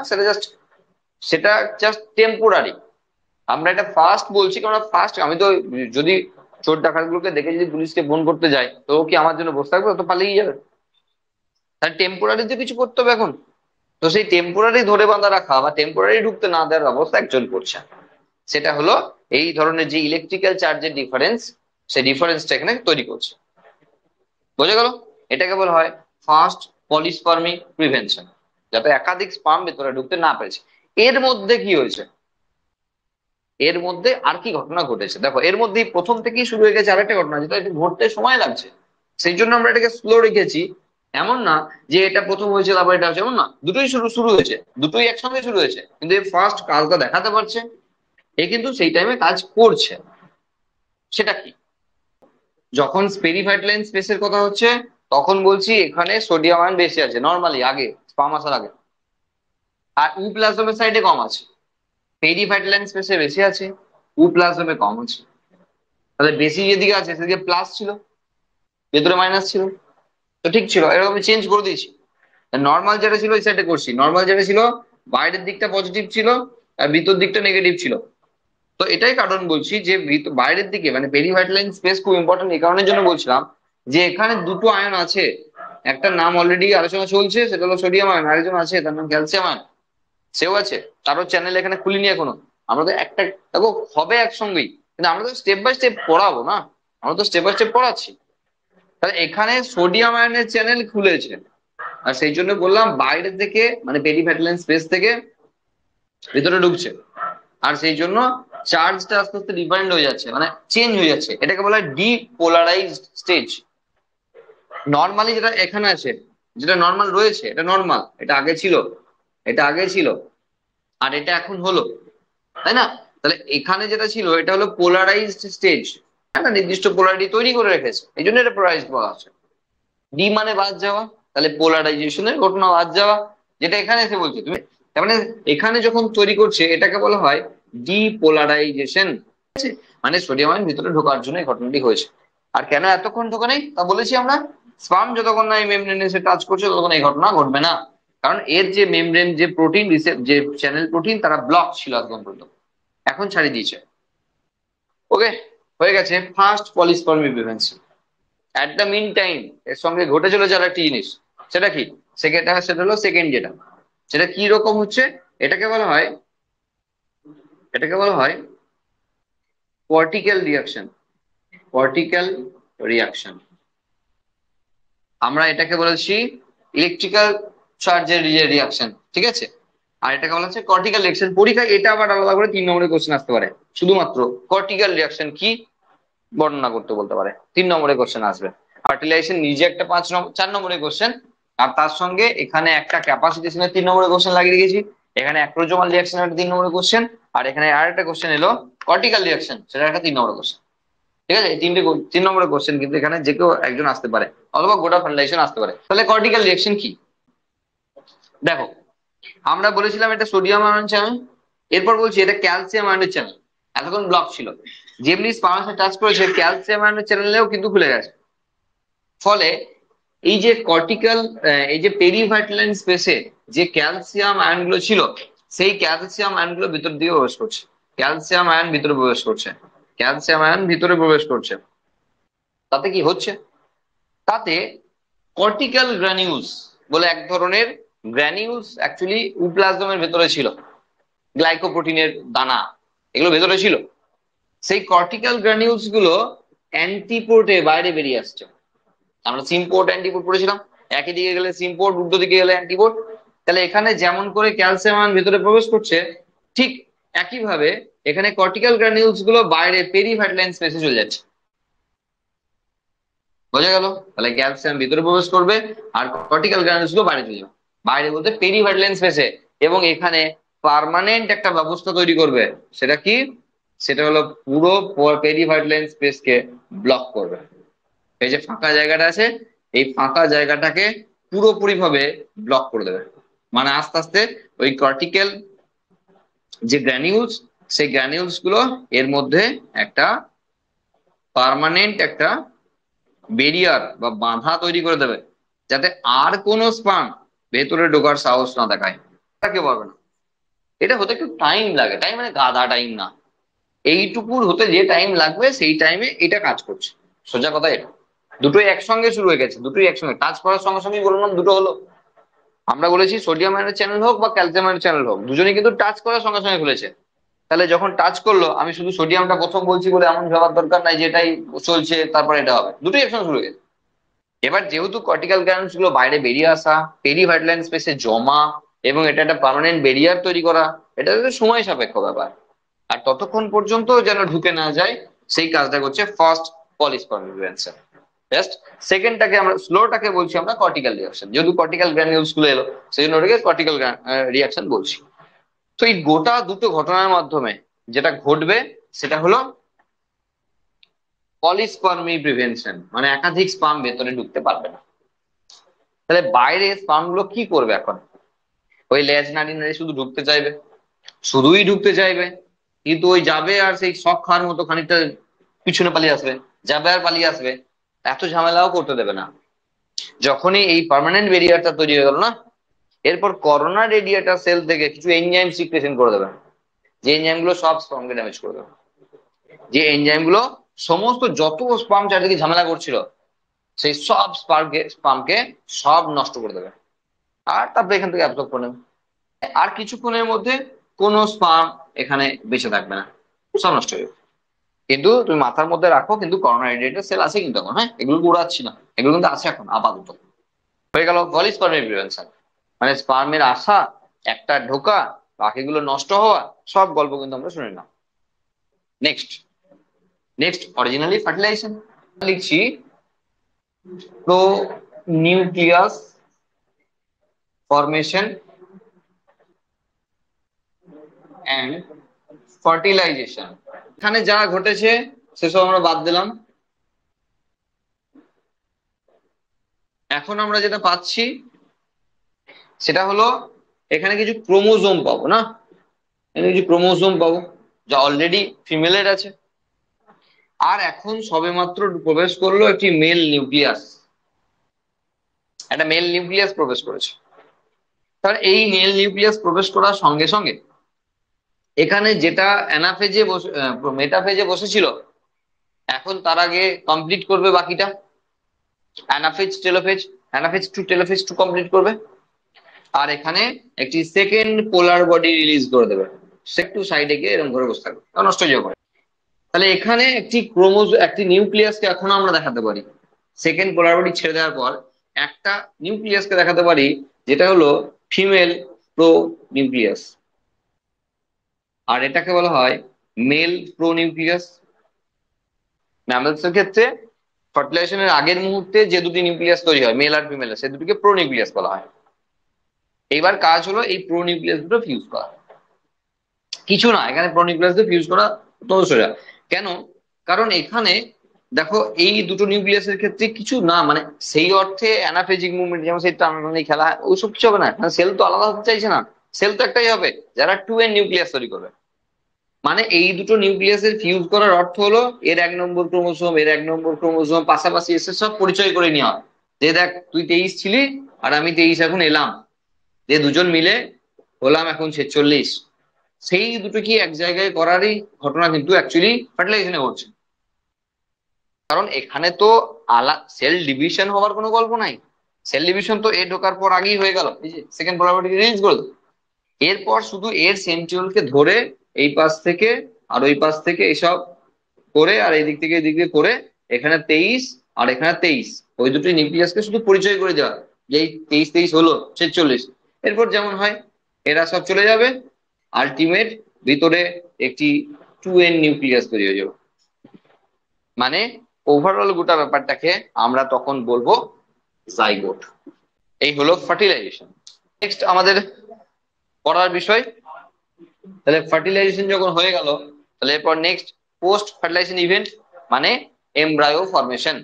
সেটা জাস্ট টেম্পোরারি। আমরা এটা ফার্স্ট বলছি, কারণ ফার্স্ট আমি তো, যদি চোর ডাকাত গুলোকে দেখে যদি পুলিশকে ফোন করতে যাই, তো ও কি আমার জন্য বসে থাকবে? ও তো পালিয়ে যাবে। তাহলে টেম্পোরারি যে কিছু করতে হবে এখন। তো সেই টেম্পোরারি ধরে বাঁধা রাখা বা টেম্পোরারি ঢুকতে না দেওয়ার ব্যবস্থা একজন করছে, সেটা হলো এই ধরনের যে ইলেকট্রিক্যাল চার্জের ডিফারেন্স, সেই ডিফারেন্সটা এখানে তৈরি করছে। বোঝা গেল? এটা কেবল হয় ফার্স্ট পলিস্পার্মি প্রিভেনশন, যাতে একাধিক স্পার্ম ভেতরে ঢুকতে না পেরেছে। এর মধ্যে কি হয়েছে, এর মধ্যে আর কি ঘটনা ঘটেছে? দেখো, এর মধ্যেই প্রথম থেকেই শুরু হয়ে গেছে আরেকটা ঘটনা, যেটা একটু ঘটতে সময় লাগছে। সেই জন্য আমরা এটাকে স্লো রেখেছি। এমন না যে এটা প্রথম হয়েছে তারপর এটা হচ্ছে, এমন না, দুটোই শুরু শুরু হয়েছে, দুটোই একসঙ্গে শুরু হয়েছে, কিন্তু এই ফার্স্ট কাজটা দেখাতে পারছে, এ কিন্তু সেই টাইমে কাজ করছে। সেটা কি? যখন পেরিভাইটাল স্পেসের কথা হচ্ছে, তখন বলছি এখানে সোডিয়াম আয়ন বেশি আছে নর্মালি, আগে স্পার্ম আসার আগে, আর ইউপ্লাজমের সাইডে কম আছে। পেরিভাইটাল স্পেসে বেশি আছে, ইউপ্লাজমে কম আছে। তাহলে বেশি যেদিকে আছে সেদিকে প্লাস ছিল, ভেতরে মাইনাস ছিল, তো ঠিক ছিল, এরকম চেঞ্জ করে দিয়েছি। নর্মাল যেটা ছিল ওই সাইডে করছি, নর্মাল যেটা ছিল বাইরের দিকটা পজিটিভ ছিল আর ভিতর দিকটা নেগেটিভ ছিল। তো এটাই কারণ বলছি যে বাইরের দিকে মানে পেরিভাইটাল স্পেস খুব ইম্পর্টেন্ট, এই কারণের জন্য বলছিলাম যে এখানে দুটো আয়ন আছে, একটা নাম অলরেডি আলোচনা চলছে, সেটা হলো সোডিয়াম আয়ন, আরেকজন আছে তার নাম ক্যালসিয়াম আয়ন, সেও আছে, তারও চ্যানেল এখানে খুলিনি এখনো। আমরা তো একটা, দেখো হবে একসঙ্গেই, কিন্তু আমরা তো স্টেপ বাই স্টেপ পড়াবো না, আমরা তো স্টেপ বাই স্টেপ পড়াচ্ছি। তাহলে এখানে সোডিয়াম আয়নের চ্যানেল খুলেছে, আর সেই জন্য বললাম বাইরে থেকে মানে পেরিফেটাল স্পেস থেকে ভিতরে ঢুকছে, আর সেই জন্য চার্জটা আস্তে আস্তে ডিফারেন্ট হয়ে যাচ্ছে, মানে চেঞ্জ হয়ে যাচ্ছে, এটাকে বলা হয় ডিপোলারাইজড স্টেজ। নর্মালি যেটা এখানে আছে, যেটা নর্মাল রয়েছে, এটা নর্মাল, এটা আগে ছিল, এটা আগে ছিল, আর এটা এখন হলো, তাই না? তাহলে এখানে যেটা ছিল এটা হলো পোলারাইজড স্টেজ, একটা নির্দিষ্ট পোলারিটি তৈরি করে রেখেছে, এই জন্য এটা পোলারাইজড বলা আছে। ডি মানে বাদ যাওয়া, তাহলে পোলারাইজেশনের ঘটনা বাদ যাওয়া, যেটা এখানে এসে বলছি তুমি, তার মানে এখানে যখন তৈরি করছে এটাকে বলা হয় ডিপোলারাইজেশন, ঠিক আছে? মানে সোডিয়াম আয়ন ভিতরে ঢোকার জন্য এই ঘটনাটি হয়েছে। আর কেন এতক্ষণ ঢোকা নেই তা বলেছি আমরা, স্পার্ম যতক্ষণ না এই মেমব্রেনে এসে টাচ করছে ততক্ষণ এই ঘটনা ঘটবে না, কারণ এর যে মেমব্রেন যে প্রোটিন যে চ্যানেল প্রোটিন তারা ব্লক ছিল একদম পর্যন্ত, এখন ছাড়িয়ে দিয়েছে। ওকে, হয়ে গেছে first polyspermy prevention. At the mean time এর সঙ্গে ঘটে চলেছে আর একটি জিনিস, সেটা কি? সেটা হলো সেকেন্ড যেটা, সেটা কি রকম হচ্ছে, এটাকে বলা হয়, এটাকে বলা হয় কর্টিক্যাল রিয়াকশন, কর্টিক্যাল রিয়াকশন। আমরা এটাকে বলেছি ইলেকট্রিক্যাল চার্জের রিয়াকশন, ঠিক আছে? আর এটাকে বলা হচ্ছে কর্টিক্যাল রিয়াকশন। পরীক্ষায় এটা আবার আলাদা করে 3 নম্বরের কোশ্চেন আসতে পারে, শুধুমাত্র কর্টিক্যাল রিয়াকশন কি বর্ণনা করতে বলতে পারে, 3 নম্বরের কোশ্চেন আসবে। ফার্টিলাইজেশন নিজে একটা 4 নম্বরের কোশ্চেন, আর তার সঙ্গে এখানে একটা ক্যাপাসিটেশনের 3 নম্বরের কোশ্চেন লাগিয়ে রেখেছি, এখানে অ্যাক্রোজোমাল রিয়াকশন একটা 3 নম্বরের কোশ্চেন, আর এখানে আর একটা কোশ্চেন এলো কর্টিক্যাল রিয়াকশন, সেটা একটা 3 নম্বরের কোশ্চেন। ঠিক আছে, এই 3 নম্বরের কোশ্চেন কিন্তু এখানে যে কেউ একজন আসতে পারে, অথবা গোটা ফার্টিলাইজেশন আসতে পারে। তাহলে কর্টিক্যাল রিয়াকশন কি? দেখো, আমরা বলেছিলাম এটা সোডিয়াম আয়ন চ্যানেল, এরপর বলছি এটা ক্যালসিয়াম আয়নের চ্যানেল, এতক্ষণ ব্লক ছিল, যেমনি স্পার্ম টাচ করেছে ক্যালসিয়াম আয়নের চ্যানেলেও কিন্তু খুলে গেছে। ফলে এই যে কর্টিক্যাল, এই যে পেরিভার্টিলাইন স্পেসে যে ক্যালসিয়াম আয়ন গুলো ছিল, সেই ক্যালসিয়াম আয়ন গুলো ভিতর দিয়ে প্রবেশ করছে, ক্যালসিয়াম আয়ন ভিতরে প্রবেশ করছে, ক্যালসিয়াম আয়ন ভিতরে প্রবেশ করছে। তাতে কি হচ্ছে? তাতে কর্টিক্যাল গ্রানিউলস বলে এক ধরনের গ্রানিউলস অ্যাকচুয়ালি উপ্লাজমের ভেতরে ছিল, গ্লাইকোপ্রোটিনের দানা, এগুলো ভেতরে ছিল। সেই কর্টিক্যাল গ্রানিউলস গুলো অ্যান্টিপোর্টে বাইরে বেরিয়ে আসছে। আমরা সিমপোর্ট অ্যান্টিপোর্ট পড়েছিলাম, একই দিকে গেলে সিমপোর্ট, উল্টো দিকে গেলে অ্যান্টিপোর্ট। তাহলে এখানে যেমন করে ক্যালসিয়াম আয়ন ভিতরে প্রবেশ করছে, ঠিক একইভাবে এখানে কর্টিক্যাল গ্রানিউলস গুলো বাইরে পেরিভার্টিলাইন স্পেসে চলে যাচ্ছে। বোঝা গেল? তাহলে ক্যালসিয়াম ভিতরে প্রবেশ করবে আর কর্টিক্যাল গ্রানুলস গুলো বাইরে চলে যাবে, বাইরে বলতে পেরিভার্টিলাইন স্পেসে, এবং এখানে পার্মানেন্ট একটা ব্যবস্থা তৈরি করবে। সেটা কি? সেটা হলো পুরো পেরিভার্টিলাইন স্পেসকে ব্লক করবে। এই যে ফাঁকা জায়গাটা আছে, এই ফাঁকা জায়গাটাকে পুরোপুরি ভাবে ব্লক করে দেবে, মানে আস্তে আস্তে ওই কর্টিক্যাল যে গ্র্যানিউলস, সেই গ্র্যানিউলস গুলো এর মধ্যে একটা পার্মানেন্ট একটা বেরিয়ার বা বাধা তৈরি করে দেবে, যাতে আর কোনো স্পার্ম ভেতরে ঢোকার সাহস না দেখায়, তাকে পারবে না। এটা হতে একটু টাইম লাগে, টাইম মানে গাধা টাইম না, এইটুকুর হতে যে টাইম লাগবে সেই টাইমে এটা কাজ করছে। সোজা কথা এটা, দুটোই একসঙ্গে শুরু হয়ে গেছে, দুটোই একসঙ্গে কাজ করার সঙ্গে সঙ্গে বললাম দুটো হলো। আমরা বলেছি সোডিয়াম আয়নের চ্যানেল হোক বা ক্যালসিয়াম আয়নের চ্যানেল হোক, দুজনেই কিন্তু টাচ করার সঙ্গে সঙ্গে খুলেছে। তাহলে যখন টাচ করলো, আমি শুধু সোডিয়ামটা প্রথম বলছি বলে এমন ভাবার দরকার নাই যে এটাই চলছে তারপর এটা হবে, দুটোই একসঙ্গে শুরু হয়ে গেছে। এবার যেহেতু কর্টিক্যাল গ্ল্যান্ডস গুলো বাইরে বেরিয়ে আসা, পেরিভার্টিলাইন স্পেসে জমা, এবং এটা একটা পার্মানেন্ট বেরিয়ার তৈরি করা, এটা একটা সময় সাপেক্ষ ব্যাপার। আর ততক্ষণ পর্যন্ত যেন ঢুকে না যায়, সেই কাজটা করছে ফার্স্ট পলিস্পার্মি প্রিভেনশন। জাস্ট সেকেন্ডটাকে আমরা স্লোটাকে বলছি আমরা কর্টিক্যাল রিয়াকশন, যেহেতু কর্টিক্যাল গ্র্যানিউলস গুলো এলো সেই জন্য ওটাকে কর্টিক্যাল রিয়াকশন বলছি। তো এই গোটা দুটো ঘটনার মাধ্যমে যেটা ঘটবে সেটা হলো পলিস্পার্মি প্রিভেনশন, মানে একাধিক স্পার্ম ভেতরে ঢুকতে পারবে না। তাহলে বাইরে স্পার্ম গুলো কি করবে এখন? ওই লেজ নাড়ি নাড়ি শুধু ঢুকতে চাইবে, শুধুই ঢুকতে চাইবে, কিন্তু ওই যাবে আর সেই শখ খাওয়ার মতো খানিকটা পিছনে পালিয়ে আসবে, যাবে আর পালিয়ে আসবে, এত ঝামেলাও করতে দেবে না। যখনই এই পার্মানেন্ট বেরিয়ারটা তৈরি হয়ে গেল না, এরপর করোনা রেডিয়েটার সেল থেকে কিছু এনজাইম সিক্রেশন করে দেবে, যে এনজাইম গুলো সব স্পার্মকে ড্যামেজ করে দেবে, যে এনজাইম গুলো সমস্ত যত স্পার্ম চারদিকে ঝামেলা করছিল সেই সব স্পামকে সব নষ্ট করে দেবে, আর তারপরে এখান থেকে অ্যাবজর্ব করে নেবে। আর কিছুক্ষণের মধ্যে কোনো স্পাম এখানে বেঁচে থাকবে না, সব নষ্ট হয়ে যাবে। কিন্তু তুমি মাথার মধ্যে রাখো, কিন্তু করোনা রেডিয়েটেড সেল আছে কিন্তু এখন, হ্যাঁ, এগুলো উড়াচ্ছি না, এগুলো কিন্তু আছে এখন আপাতত। হয়ে গেল পলিস্পার্মের প্রিভেনশন, মানে স্পার্মের আসা, একটা ঢোকা, বাকিগুলো নষ্ট হওয়া, সব গল্প কিন্তু আমরা শুনে না। নেক্সট, অরিজিনালি ফার্টিলাইজেশন লিখছি pronucleus formation and fertilization. এখানে যা ঘটেছে সেসব আমরা বাদ দিলাম। এখন আমরা যেটা পাচ্ছি সেটা হলো এখানে কিছু ক্রোমোজোম পাবো না, এখানে কিছু ক্রোমোজোম পাবো যা অলরেডি ফিমেলের আছে। আর এখন সবেমাত্র প্রবেশ করলো একটি মেল নিউক্লিয়াস, একটা মেল নিউক্লিয়াস প্রবেশ করেছে। তাহলে এই মেল নিউক্লিয়াস প্রবেশ করার সঙ্গে সঙ্গে এখানে যেটা অ্যানাফেজে বসে মেটাফেজে বসেছিল, এখন তার আগে কমপ্লিট করবে বাকিটা, anaphase telophase, anaphase two telophase two complete করবে। আর এখানে একটি সেকেন্ড পোলার বডি রিলিজ করে দেবে, সে একটু সাইডে গিয়ে এরকম করে বসে থাকবে, নষ্ট হয়ে যাবে। তাহলে এখানে একটি নিউক্লিয়াসকে এখন আমরা দেখাতে পারি, সেকেন্ড পোলার বডি ছেড়ে দেওয়ার পর একটা নিউক্লিয়াসকে দেখাতে পারি, যেটা হলো ফিমেল প্রো নিউক্লিয়াস, আর এটাকে বলা হয় মেল প্রো নিউক্লিয়াস। ম্যামলসের ক্ষেত্রে ফার্টিলাইজেশনের আগের মুহূর্তে যে দুটি নিউক্লিয়াস তৈরি হয় মেল আর ফিমেল, সে দুটিকে প্রো নিউক্লিয়াস বলা হয়। এইবার কাজ হলো এই প্রো নিউক্লিয়াস দুটো ফিউজ করা। কিছু না, এখানে প্রো নিউক্লিয়াস দিয়ে ফিউজ করা তো সোজা। কেন? কারণ এখানে দেখো এই দুটো নিউক্লিয়াসের ক্ষেত্রে কিছু না, মানে সেই অর্থে অ্যানাফেজিক মুভমেন্ট, যেমন সেই টানাটানি খেলা ওইসব কিছু হবে না, সেল তো আলাদা হতে চাইছে না, সেল তো একটাই হবে যারা 2n নিউক্লিয়াস তৈরি করবে। মানে এই দুটো নিউক্লিয়াসের ফিউজ করার অর্থ হলো এর 1 নম্বর ক্রোমোসোম, এর 1 নম্বর ক্রোমোসোম পাশাপাশি এসে সব পরিচয় করে নেওয়া, যে দেখ তুই 23 ছিলি আর আমি 23 এখন এলাম, যে দুজন মিলে হলাম এখন 46। সেই দুটো কি এক জায়গায় করারই ঘটনা কিন্তু অ্যাকচুয়ালি ফার্টিলাইজেশনে ঘটছে। কারণ এখানে তো সেল ডিভিশন হওয়ার কোনো গল্প নাই, সেল ডিভিশন তো এ ঢোকার পর আগেই হয়ে গেল, এই যে সেকেন্ড পোলারিটি রিলিজ করলো। এরপর শুধু এর সেন্ট্রিওলকে ধরে এই পাশ থেকে আর ওই পাশ থেকে এসব করে, আর এই দিক থেকে এই দিক দিয়ে করে এখানে 23 আর এখানে 23, ওই দুটি নিউক্লিয়াসকে শুধু পরিচয় করে দেওয়া, যে এই 23 23 হলো 46। এরপর যেমন হয় এরা সব চলে যাবে, আলটিমেট ভিতরে একটি 2n নিউক্লিয়াস তৈরি হয়ে যাবে। মানে ওভারঅল গোটা ব্যাপারটাকে আমরা তখন বলবো জাইগোট। এই হলো ফার্টিলাইজেশন। নেক্সট আমাদের পড়ার বিষয়, তাহলে ফার্টিলাইজেশন যখন হয়ে গেল, তাহলে এরপর নেক্সট পোস্ট ফার্টিলাইজেশন ইভেন্ট, মানে এমব্রায়ো ফরমেশন,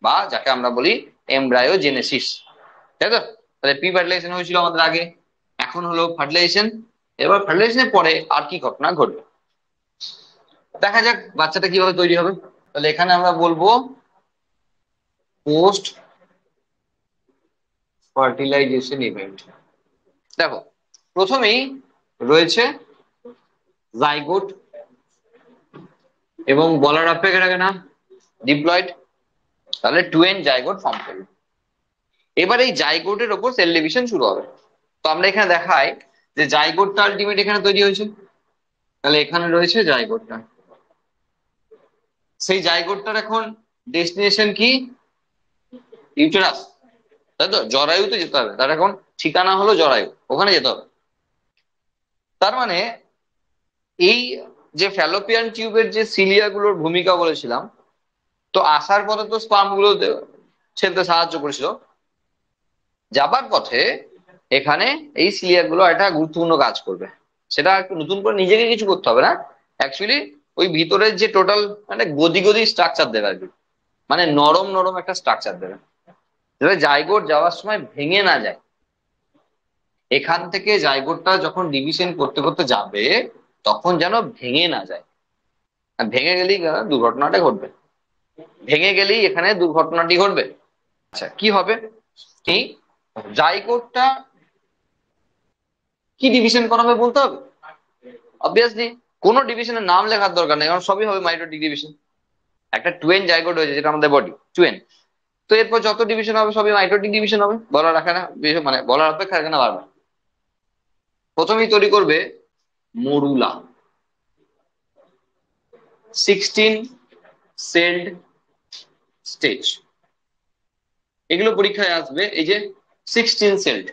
বা যাকে আমরা বলি এমব্রায়োজেনেসিস, তাই তো? তাহলে প্রি ফার্টিলাইজেশন হয়েছিল আমাদের আগে, এখন হলো ফার্টিলাইজেশন। এবার ফার্টিলাইজেশনের পরে আর কি ঘটনা ঘটবে দেখা যাক, বাচ্চাটা কিভাবে তৈরি হবে। তাহলে এখানে আমরা বলবো পোস্ট ফার্টিলাইজেশন ইভেন্ট। দেখো প্রথমেই রয়েছে জাইগোট, এবং বলার অপেক্ষা রাখে না ডিপ্লয়েড, তাহলে 2n জাইগোট ফর্ম করবে। এবার এই জাইগোটের ওপর সেল ডিভিশন শুরু হবে। তো আমরা এখানে দেখাই যে জাইগোটটা আলটিমেট এখানে তৈরি হয়েছে, তাহলে এখানে রয়েছে জাইগোটটা। সেই জাইগোটটার এখন ডেস্টিনেশন কি? ইউটেরাস, তাই তো? জরায়ুতে যেতে হবে, তার এখন ঠিকানা হলো জরায়ু, ওখানে যেতে হবে। তার মানে এই যে ফ্যালোপিয়ান টিউবের যে সিলিয়া গুলোর ভূমিকা বলেছিলাম, তো আসার পথে তো স্পাম গুলো ছেড়তে সাহায্য করেছিল, যাবার পথে এখানে এই সিলিয়া গুলো একটা গুরুত্বপূর্ণ কাজ করবে। সেটা একটু নতুন করে নিজেকে কিছু করতে হবে না, অ্যাকচুয়ালি ওই ভিতরের যে টোটাল মানে গদি গদি স্ট্রাকচার দেবে আর কি, মানে নরম নরম একটা স্ট্রাকচার দেবে, যাতে জাইগোট যাওয়ার সময় ভেঙে না যায়। এখান থেকে জাইগোটটা যখন ডিভিশন করতে করতে যাবে তখন যেন ভেঙে না যায়, আর ভেঙে গেলেই দুর্ঘটনাটা ঘটবে, ভেঙে গেলেই এখানে দুর্ঘটনাটি ঘটবে। আচ্ছা কি হবে, কি জাইগোটটা কি ডিভিশন করা হবে বলতে হবে? অবভিয়াসলি কোনো ডিভিশনের নাম লেখার দরকার নেই, কারণ সবই হবে মাইটোটিক ডিভিশন। একটা 2n জাইগোট হয়েছে, যেটা আমাদের বডি 2n, তো এরপর যত ডিভিশন হবে সবই মাইটোটিক ডিভিশন হবে, বলার রাখে না, মানে বলার অপেক্ষা রাখে না বারবার। প্রথমেই তৈরি করবে মরুলা, 16 সেলড স্টেজ। এগুলো পরীক্ষায় আসবে, এই যে 16 সেলড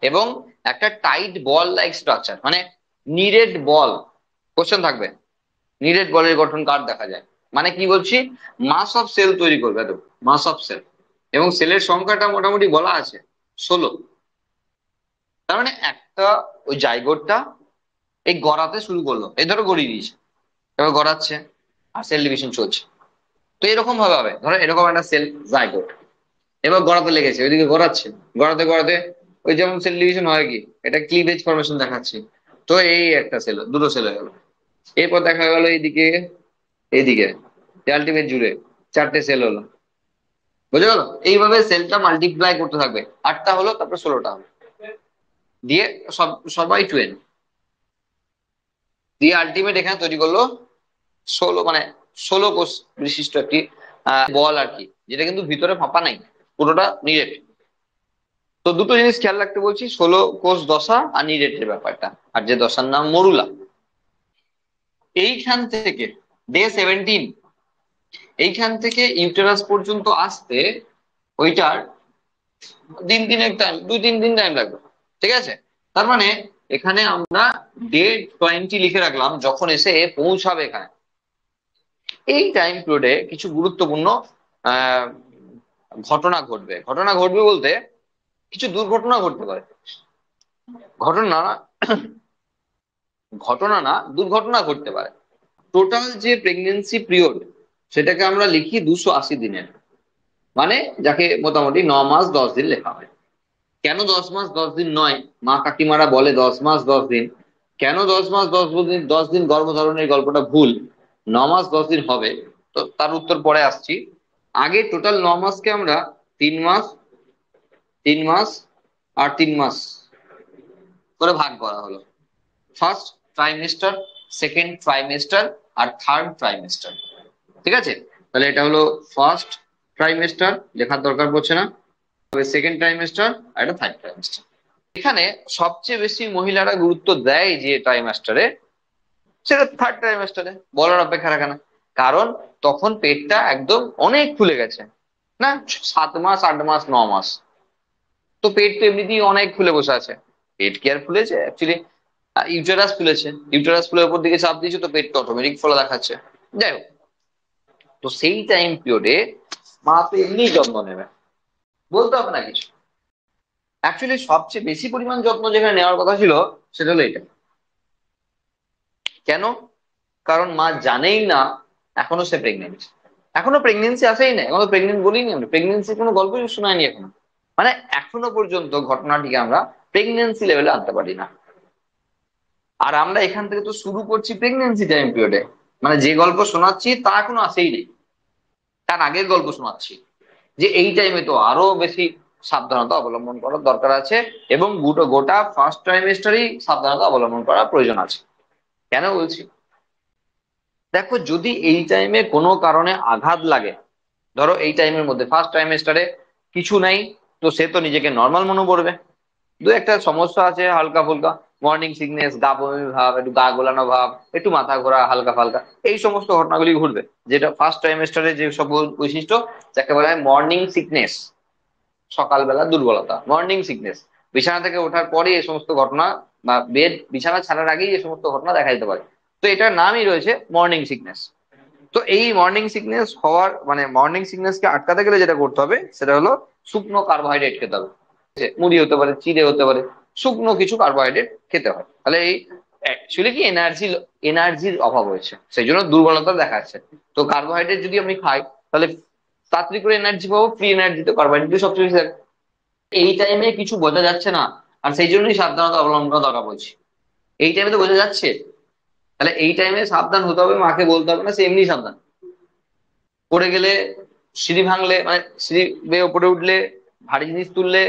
এবং একটা টাইট বল লাইক স্ট্রাকচার, মানে নিরেট বল। কোশ্চেন থাকবে নিরেট বলের গঠন কার দেখা যায়, মানে কি বলছি, মাস অফ সেল তৈরি করবে, এত মাস অফ সেল, এবং সেলের সংখ্যাটা মোটামুটি বলা আছে 16। তার মানে একটা ওই জাইগোটটা এই গড়াতে শুরু করলো, এই ধরো গড়িয়ে দিয়েছে, এবার গড়াচ্ছে আর সেল ডিভিশন চলছে। তো এরকম ভাবে হবে, ধরো এরকম একটা সেল জাইগোট, এবার গড়াতে লেগেছে, ওইদিকে গড়াচ্ছে, গড়াতে গড়াতে ওই যেমন সেল ডিভিশন হয় কি, এটা ক্লিভেজ ফরমেশন দেখাচ্ছে। তো এই একটা সেল, দুটো সেল হয়ে গেল। এরপর দেখা গেল এইদিকে, এইদিকে আলটিমেট জুড়ে 4টে সেল হলো, বুঝে গেল? এইভাবে সেলটা মাল্টিপ্লাই করতে থাকবে, 8টা হলো, তারপর 16টা হলো, দিয়ে সবাই 12, দিয়ে আলটিমেট এখানে তৈরি করলো 16, মানে 16 কোষ বিশিষ্ট একটি বল আর কি, যেটা কিন্তু ভিতরে ফাঁপা নাই, পুরোটা নিরেট। তো দুটো জিনিস খেয়াল রাখতে বলছি, 16 কোষ দশা আর নিরেটের ব্যাপারটা, আর যে দশার নাম মরুলা। এইখান থেকে ডে 17, এইখান থেকে ইউটেরাস পর্যন্ত আসতে ওইটার দিনের টাইম, 2-3 দিন টাইম লাগবে, ঠিক আছে? তার মানে এখানে আমরা ডে 20 লিখে রাখলাম, যখন এসে পৌঁছাবে এখানে। এই টাইম পিরিয়ডে কিছু গুরুত্বপূর্ণ আহ ঘটনা ঘটবে। ঘটনা ঘটবে বলতে কিছু দুর্ঘটনা ঘটতে পারে, ঘটনা ঘটনা না, দুর্ঘটনা ঘটতে পারে। টোটাল যে প্রেগনেন্সি পিরিয়ড, সেটাকে আমরা লিখি 280 দিনের, মানে যাকে মোটামুটি 9 মাস 10 দিন লেখা হয়। কেন 10 মাস 10 দিন নয়? মা কাকিমারা বলে 10 মাস 10 দিন। কেন 10 মাস 10 দিন 10 দিন গর্ভধারণের গল্পটা ভুল, 9 মাস 10 দিন হবে? তো তার উত্তর পরে আসছি। আগে টোটাল 9 মাসকে আমরা 3 মাস, 3 মাস আর 3 মাস করে ভাগ করা হলো। ফার্স্ট ট্রাইমেস্টার, সেকেন্ড ট্রাইমেস্টার আর থার্ড ট্রাইমেস্টার, ঠিক আছে? তাহলে এটা হলো ফার্স্ট ট্রাইমেস্টার, লেখার দরকার পড়ছে না, সেকেন্ড ট্রাইমেস্টার আর এটা থার্ড ট্রাইমেস্টার। এখানে সবচেয়ে বেশি মহিলারা গুরুত্ব দেয় যে ট্রাইমেস্টারে, সেটা থার্ড ট্রাইমেস্টারে, বলার অপেক্ষা রাখে না। কারণ তখন পেটটা একদম অনেক ফুলে গেছে, না 7 মাস 8 মাস 9 মাস, তো পেট তো এমনিতেই অনেক ফুলে বসে আছে। পেট কি আর ফুলেছে অ্যাকচুয়ালি, ইউটেরাস ফুলেছে, ইউটেরাস ফুলের উপর দিকে চাপ দিয়েছে, তো পেটটা অটোমেটিক ফোলা দেখাচ্ছে। যাই হোক, তো সেই টাইম পিরিয়ডে মা তো এমনি যত্ন নেবে, বলতে হবে না কিছু। অ্যাকচুয়ালি সবচেয়ে বেশি পরিমাণ যত্ন যেখানে নেওয়ার কথা ছিল, সেটা হলো এটা। কেন? কারণ মা জানেই না এখনো সে প্রেগনেন্ট, এখনো প্রেগনেন্সি আসেই না, এখনো প্রেগনেন্ট বলিনি, আমরা প্রেগনেন্সি কোনো গল্পই শোনায়নি এখনো, মানে এখনো পর্যন্ত ঘটনাটিকে আমরা প্রেগনেন্সি লেভেলে আনতে পারি না। আর আমরা এখান থেকে তো শুরু করছি প্রেগনেন্সি টাইম পিরিয়ডে, মানে যে গল্প শোনাচ্ছি তা এখনো আসেই নেই, তার আগের গল্প শোনাচ্ছি, যে এই টাইমে তো আরো বেশি সাবধানতা অবলম্বন করার দরকার আছে, এবং গোটা ফার্স্ট ট্রাইমেস্টারই সাবধানতা অবলম্বন করার প্রয়োজন আছে। কেন বলছি, দেখো যদি এই টাইমে কোনো কারণে আঘাত লাগে, ধরো এই টাইমের মধ্যে ফার্স্ট ট্রাইমেস্টারে কিছু নাই, তো সে তো নিজেকে নর্মাল মনে করবে। দু একটা সমস্যা আছে হালকা ফুলকা, মর্নিং সিকনেস, গা বমি ভাব, একটু গা গোলানো ভাব, একটু মাথা ঘোরা হালকা ফালকা, এই সমস্ত ঘটনাগুলি ঘটবে, যেটা ফার্স্ট ট্রাইমেস্টারে যে সব বৈশিষ্ট্য, যাকে বলা হয় মর্নিং সিকনেস, সকালবেলা দুর্বলতা, মর্নিং সিকনেস। বিছানা থেকে ওঠার পরে এই সমস্ত ঘটনা, বা বিছানা ছাড়ার আগেই এই সমস্ত ঘটনা দেখা যেতে পারে, তো এটার নামই রয়েছে মর্নিং সিকনেস। তো এই মর্নিং সিকনেস হওয়ার, মানে মর্নিং সিকনেস কে আটকাতে গেলে যেটা করতে হবে, সেটা হলো শুকনো কার্বোহাইড্রেট খেতে হবে। ঠিক আছে? মুড়ি হতে পারে, চিড়ে হতে পারে, শুকনো কিছু কার্বোহাইড্রেট খেতে হয়। তাহলে এই অ্যাকচুয়ালি কি এনার্জির অভাব হয়েছে, সেই জন্য দুর্বলতা দেখা যাচ্ছে। তো কার্বোহাইড্রেট যদি আমি খাই, তাহলে তাড়াতাড়ি করে এনার্জি পাবো, ফ্রি এনার্জি তো কার্বোহাইড্রেট সবচেয়ে বেশি থাকে। এই টাইমে কিছু বোঝা যাচ্ছে না, আর সেই জন্যই সাবধানতা অবলম্বন করা দরকার বলছি। এই টাইমে তো বোঝা যাচ্ছে, তাহলে এই টাইমে সাবধান হতে হবে, মাকে বলতে হবে না, সে এমনি সাবধান। পড়ে গেলে, সিঁড়ি ভাঙলে, মানে সিঁড়ি বেয়ে উপরে উঠলে, ভারী জিনিস তুললে,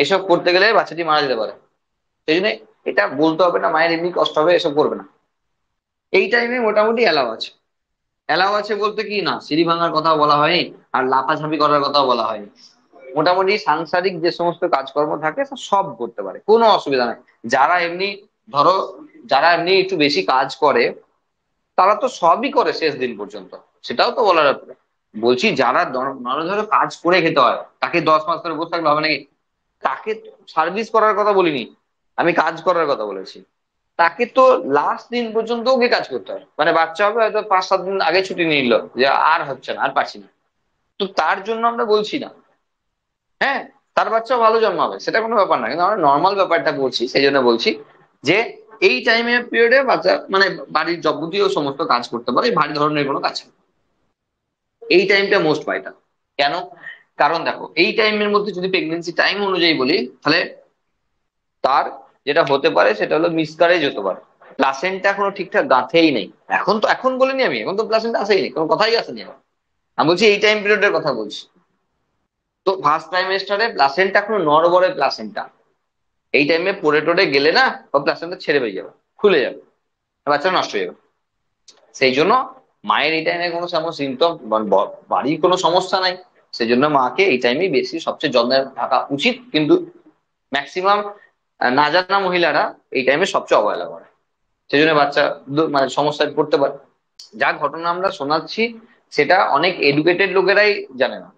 এসব করতে গেলে বাচ্চাটি মারা যেতে পারে। সেই জন্য এটা বলতে হবে না, মায়ের এমনি কষ্ট হবে, এসব করবে না। এই টাইমে মোটামুটি অ্যালাউ আছে, অ্যালাউ আছে বলতে কি না, সিঁড়ি ভাঙার কথা বলা হয়নি, আর লাফাঝাপি করার কথাও বলা হয়নি। মোটামুটি সাংসারিক যে সমস্ত কাজকর্ম থাকে সব করতে পারে, কোনো অসুবিধা নাই। যারা এমনি ধরো, যারা এমনি একটু বেশি কাজ করে তারা তো সবই করে শেষ দিন পর্যন্ত, সেটাও তো বলার ব্যাপার। বলছি যারা ধরো কাজ করে খেতে হয়, তাকে 10 মাস ধরে বসে থাকলে হবে নাকি? তাকে সার্ভিস করার কথা বলিনি, আমি কাজ করার কথা বলেছি। তাকে তো লাস্ট দিন পর্যন্ত ওকে কাজ করতে হয়, মানে বাচ্চা হবে হয়তো 5-7 দিন আগে ছুটি নিয়ে নিল যে আর হচ্ছে না, আর পারছি না, তো তার জন্য আমরা বলছি না। হ্যাঁ, তার বাচ্চাও ভালো জন্মাবে, সেটা কোনো ব্যাপার না, কিন্তু আমরা নর্মাল ব্যাপারটা বলছি, সেই জন্য বলছি যে এই টাইমের পিরিয়ডে বাচ্চা মানে বাড়ির যাবতীয় সমস্ত কাজ করতে পারে, ভারী ধরনের কোনো কাজ না। এই টাইমটা মোস্ট ভাইটাল। কেন? কারণ দেখো, এই টাইমের মধ্যে যদি প্রেগনেন্সি টাইম অনুযায়ী বলি, তাহলে তার যেটা হতে পারে সেটা হলো মিসক্যারেজ হতে পারে। প্লাসেন্টা এখনো ঠিকঠাক গাঁথেই নেই। এখন তো, এখন বলিনি আমি, এখন তো প্লাসেন্টা আসেই নেই, কোনো কথাই আসেনি এখন। আমি বলছি এই টাইম পিরিয়ডের কথা বলছি। তো ফার্স্ট ট্রাইমেস্টারে প্লাসেন্টা এখনো নড়বড়ে প্লাসেন্টা, এই টাইমে পড়ে টরে গেলে না ও প্লাসেন্টা ছেড়ে বেরিয়ে যাবে, খুলে যাবে, বাচ্চা নষ্ট হয়ে যাবে। সেই জন্য মায়ের এই টাইমে কোনো তেমন সিমটম, বাড়ির কোনো সমস্যা নাই, সেই জন্য মাকে এই টাইমে বেশি সবচেয়ে যত্নে থাকা উচিত। কিন্তু ম্যাক্সিমাম না জানা মহিলারা এই টাইমে সবচেয়ে অবহেলা করে, সেই জন্য বাচ্চা মানে সমস্যায় পড়তে পারে। যা ঘটনা আমরা শোনাচ্ছি সেটা অনেক এডুকেটেড লোকেরাই জানে না,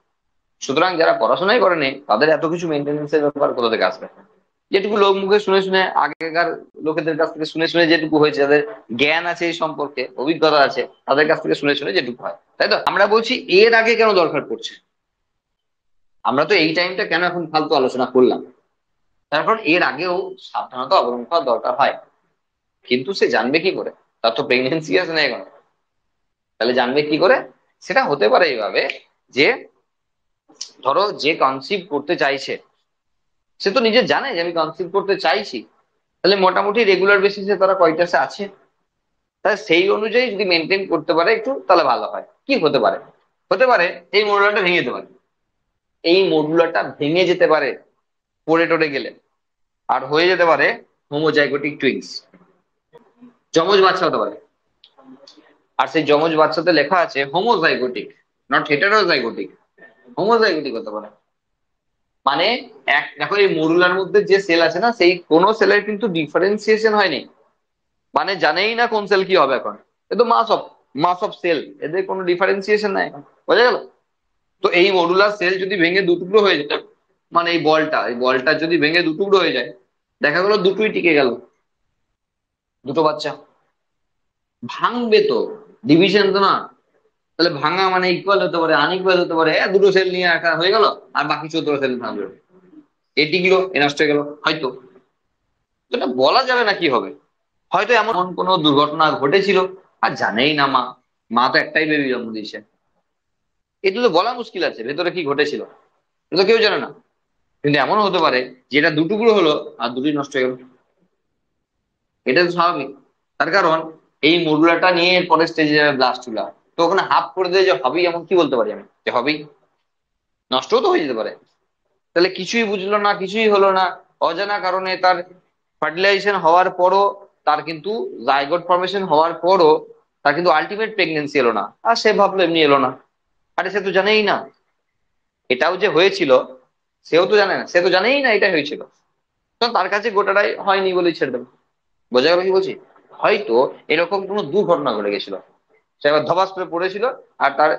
সুতরাং যারা পড়াশোনাই করেনি তাদের এত কিছু মেনটেন্যান্সের ব্যাপার কোথা থেকে আসবে? যেটুকু লোক মুখে শুনে শুনে, আগেকার লোকেদের কাছ থেকে শুনে শুনে যেটুকু হয়েছে, যাদের জ্ঞান আছে এই সম্পর্কে, অভিজ্ঞতা আছে, তাদের কাছ থেকে শুনে শুনে যেটুকু হয়, তাই তো আমরা বলছি এর আগে কেন দরকার পড়ছে। আমরা তো এই টাইমটা কেন এখন ফালতু আলোচনা করলাম, তার কারণ এর আগেও সাবধানতা অবলম্বন করার দরকার হয়। কিন্তু সে জানবে কি করে? তার তো প্রেগনেন্সি আছে না এখন, তাহলে জানবে কি করে? সেটা হতে পারে এইভাবে যে, ধরো যে কনসিভ করতে চাইছে সে তো নিজে জানে যে আমি কনসিভ করতে চাইছি, তাহলে মোটামুটি রেগুলার বেসিসে তারা কয়টাসে আছে, তাহলে সেই অনুযায়ী যদি মেনটেন করতে পারে একটু, তাহলে ভালো হয়। কি হতে পারে? হতে পারে এই মডুলারটা ভেঙে যেতে পারে, এই মডুলারটা ভেঙে যেতে পারে পড়ে টরে গেলে, আর হয়ে যেতে পারে হোমোজাইগোটিক টুইন্স, যমজ বাচ্চা হতে পারে। আর সেই যমজ বাচ্চাতে লেখা আছে হোমোজাইগোটিক, নট হেটারোজাইগোটিক, হোমোজাইগোটিক হতে পারে। মানে এক দেখো, এই মডুলার মধ্যে যে সেল আছে না, সেই কোনো সেলের কিন্তু ডিফারেন্সিয়েশন হয়নি, মানে জানেই না কোন সেল কি হবে এখন। এ তো মাস অফ সেল, এদের কোনো ডিফারেন্সিয়েশন নাই এখন, বোঝা গেল? তো এই মডুলার সেল যদি ভেঙে দুটুকরো হয়ে যায়, মানে এই বলটা যদি ভেঙে দুটুকরো হয়ে যায়, দেখা গেল দুটোই টিকে গেল, দুটো বাচ্চা। ভাঙবে তো, ডিভিশন তো না। তাহলে ভাঙা মানে ইকুয়াল হতে পারে, আনইকুয়াল হতে পারে, দুটো সেল নিয়ে একা হয়ে গেল, আর বাকি 14 সেল থাকবে, এ টিকলো এ নষ্ট হয়ে গেল হয়তো। তো এটা বলা যাবে না কি হবে, হয়তো এমন কোনো দুর্ঘটনা ঘটেছিল আর জানেই না মা, মা তো একটাই বেবি জন্ম দিয়েছে, এটা তো বলা মুশকিল আছে ভেতরে কি ঘটেছিল, এটা তো কেউ জানে না। কিন্তু এমনও হতে পারে যেটা দুটুকরো হলো আর দুটোই নষ্ট হয়ে গেল, এটা তো স্বাভাবিক। তার কারণ এই মডুলাটা নিয়ে এর পরের স্টেজে যাবে ব্লাস্টুলা, তো ওখানে হাফ করে দিয়ে যে হবেই এমন কি বলতে পারি আমি যে হবেই? নষ্টও তো হয়ে যেতে পারে। তাহলে কিছুই বুঝলো না, কিছুই হলো না, অজানা কারণে তার ফার্টিলাইজেশন হওয়ার পরও, তার কিন্তু জাইগোট ফর্মেশন হওয়ার পরও তার কিন্তু আলটিমেট প্রেগনেন্সি এলো না, আর সে ভাবলো এমনি এলো না। আরে সে তো জানেই না এটাও যে হয়েছিল, সেও তো জানে না, সে তো জানেই না এটা হয়েছিল, তো তার কাছে গোটাটাই হয়নি বলেই ছেড়ে দেবে। বোঝা গেল কি বলছি? হয়তো এরকম কোনো দুর্ঘটনা ঘটে গেছিল, সে আবার ধবাস করে পড়েছিল, আর তার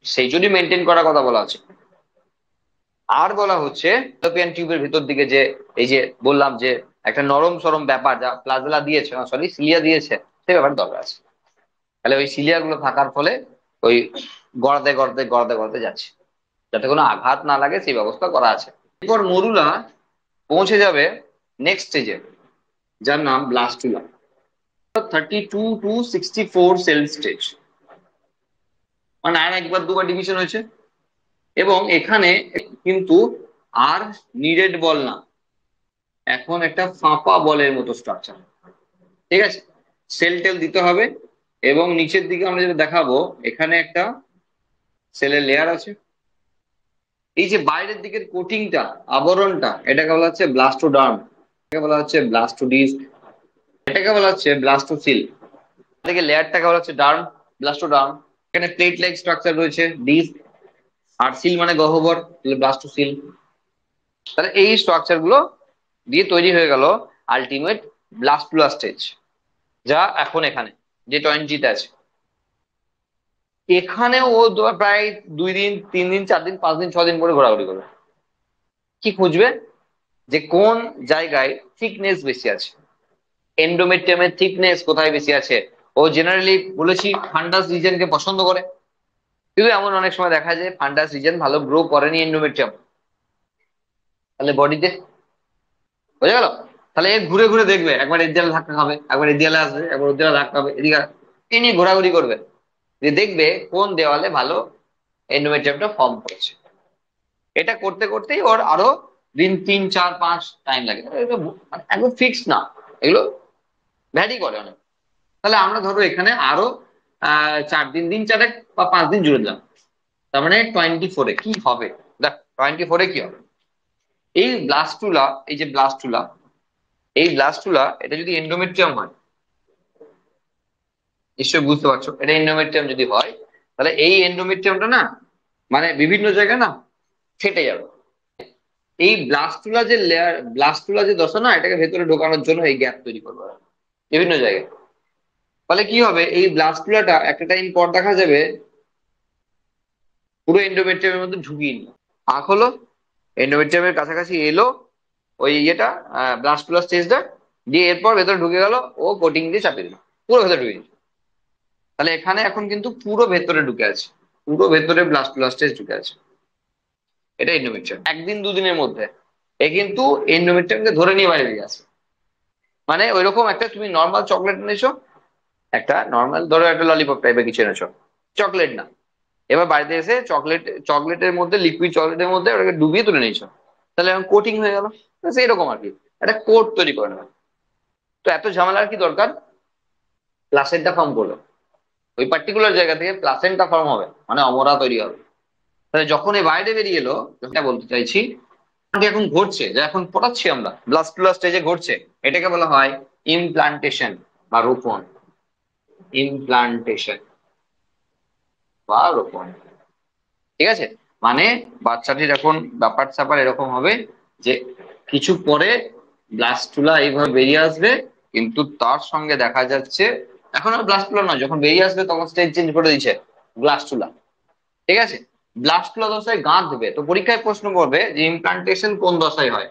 সেই জন্যই মেনটেন করার কথা বলা আছে। আর বলা হচ্ছে ফ্যালোপিয়ান টিউবের ভিতর দিকে যে, এই যে বললাম যে একটা নরম সরম ব্যাপার যা প্লাজেলা দিয়েছে, সরি সিলিয়া দিয়েছে, সেই ব্যাপার দরকার আছে। তাহলে ওই সিলিয়া গুলো থাকার ফলে ওই গড়াতে গড়াতে গড়াতে গড়াতে যাচ্ছে, যাতে কোনো আঘাত না লাগে সেই ব্যবস্থা করা আছে। এরপর মরুলা পৌঁছে যাবে নেক্সট স্টেজে, যার নাম ব্লাস্টুলা, 32 to 64 সেল স্টেজ, মানে আর একবার দুবার ডিভিশন হয়েছে। এবং এখানে কিন্তু আর নিডেড বল না, এখন একটা ফাঁপা বলের মতো স্ট্রাকচার, ঠিক আছে? সেল টেল দিতে হবে, এবং নিচের দিকে আমরা যেটা দেখাবো, এখানে একটা সেলের লেয়ার আছে। এই যে বাইরের দিকের কোটিংটা, আবরণটা, এটাকে বলা হচ্ছে ব্লাস্টোডার্ম, এটাকে বলা হচ্ছে ব্লাস্টোডিস্ক, এটাকে বলা হচ্ছে ব্লাস্টোসিল, এটাকে লেয়ারটাকে বলা হচ্ছে ডার্ম। ব্লাস্টোডার্ম। এখানে প্লেট লাইক স্ট্রাকচার রয়েছে, ডিস্ক, আর সিল মানে গহ্বর, ব্লাস্টোসিল। তাহলে এই স্ট্রাকচার গুলো দিয়ে তৈরি হয়ে গেল আলটিমেট ব্লাস্টুলা স্টেজ, যা এখন এখানে যে 20তে আছে। এখানে ও প্রায় 2 দিন, 3 দিন, 4 দিন, 5 দিন, 6 দিন করে ঘোরাঘুরি করবে। কি খুঁজবে? যে কোন জায়গায় থিকনেস বেশি আছে, এন্ডোমেট্রিয়ামের থিকনেস কোথায় বেশি আছে। ও জেনারেলি বলেছি ফান্ডাস রিজনকে পছন্দ করে, কিন্তু এমন অনেক সময় দেখা যায় ফান্ডাস রিজন ভালো গ্রো করেনি এন্ডোমেট্রিয়াম, তাহলে বডিতে বোঝা গেল। তাহলে এ ঘুরে ঘুরে দেখবে, একবার এর দেয়ালে ধাক্কা খাবে, একবার এর দেয়ালে আসবে, একবার ওর দেয়ালে ধাক্কা হবে, এদিকে এই নিয়ে ঘোরাঘুরি করবে, যে দেখবে কোন দেওয়ালে ভালো এন্ডোমেট্রিয়ামটা ফর্ম করেছে। এটা করতে করতেই ওর আরো দিন 3, 4, 5 টাইম লাগে, এগুলো একদম ফিক্স না, এগুলো ভ্যারি করে অনেক। তাহলে আমরা ধরো এখানে আরো 4 দিন, দিন 4 বা 5 দিন জুড়ে দিলাম, তার মানে 24-এ কি হবে? দেখ 24-এ কি হবে, এই ব্লাস্টুলা, এই যে ব্লাস্টুলা, এই ব্লাস্টুলা এটা যদি এন্ডোমেট্রিয়াম হয়, নিশ্চয়ই বুঝতে পারছো, এটা এন্ডোমেট্রিয়াম যদি হয়, তাহলে এই এন্ডোমেট্রিয়ামটা না মানে বিভিন্ন জায়গায় না ফেটে যাবে। এই ব্লাস্টুলা যে লেয়ার, ব্লাস্টুলা যে দশা না, এটাকে ভেতরে ঢোকানোর জন্য এই গ্যাপ তৈরি করবে বিভিন্ন জায়গায়। ফলে কি হবে, এই ব্লাস্টুলাটা একটা টাইম পর দেখা যাবে পুরো এন্ডোমেট্রিয়ামের মধ্যে ঢুকিয়ে নিল, আঁক হলো, এন্ডোমেট্রিয়ামের কাছাকাছি এলো ওই ইয়েটা, ব্লাস্টুলা স্টেজটা, দিয়ে এরপর ভেতরে ঢুকে গেল, ও কোটিং দিয়ে চাপিয়ে দিল, পুরো ভেতরে ঢুকে দিল। তাহলে এখানে এখন কিন্তু পুরো ভেতরে ঢুকে আছে, পুরো ভেতরে ব্লাস্টুলা স্টেজ ঢুকে আছে। এটা এন্ডোমেট্রিয়াম 1 দিন 2 দিনের মধ্যে এ কিন্তু এন্ডোমেট্রিয়ামকে ধরে নিয়ে বাইরে বেরিয়ে আসে। মানে ওইরকম একটা তুমি নর্মাল চকলেট এনেছো, একটা নর্মাল ধরো একটা ললিপপ টাইপের কিছু এনেছো, চকলেট না, এবার বাড়িতে এসে চকলেটের মধ্যে, লিকুইড চকলেটের মধ্যে ওটাকে ডুবিয়ে তুলে নিয়েছো, তাহলে এখন কোটিং হয়ে গেল। সেইরকম আর কি, একটা কোট তৈরি করে নেবে। তো এত ঝামেলার কি দরকার? প্লাসেন্টা ফর্ম করলো, ওই পার্টিকুলার জায়গা থেকে প্লাসেন্টা ফর্ম হবে, মানে অমরা তৈরি হবে। তাহলে যখন এই বাইরে বেরিয়ে এলো, যেটা বলতে চাইছি, যেটা এখন ঘটছে, যা এখন পড়াচ্ছি আমরা, ব্লাস্টুলা স্টেজে ঘটছে, এটাকে বলা হয় ইমপ্লান্টেশন বা রোপণ। ইমপ্লান্টেশন বা রোপণ, ঠিক আছে। মানে বাচ্চাটির এখন ব্যাপার স্যাপার এরকম হবে যে কিছু পরে ব্লাস্টুলা এইভাবে বেরিয়ে আসবে, কিন্তু তার সঙ্গে দেখা যাচ্ছে এখন আর ব্লাস্টুলা নয়, যখন বেরিয়ে আসবে তখন স্টেজ চেঞ্জ করে দিচ্ছে ব্লাস্টুলা, ঠিক আছে। ব্লাস্টুলা দশায় গাঁট দেবে, তো পরীক্ষায় প্রশ্ন করবে যে ইমপ্লান্টেশন কোন দশায় হয়,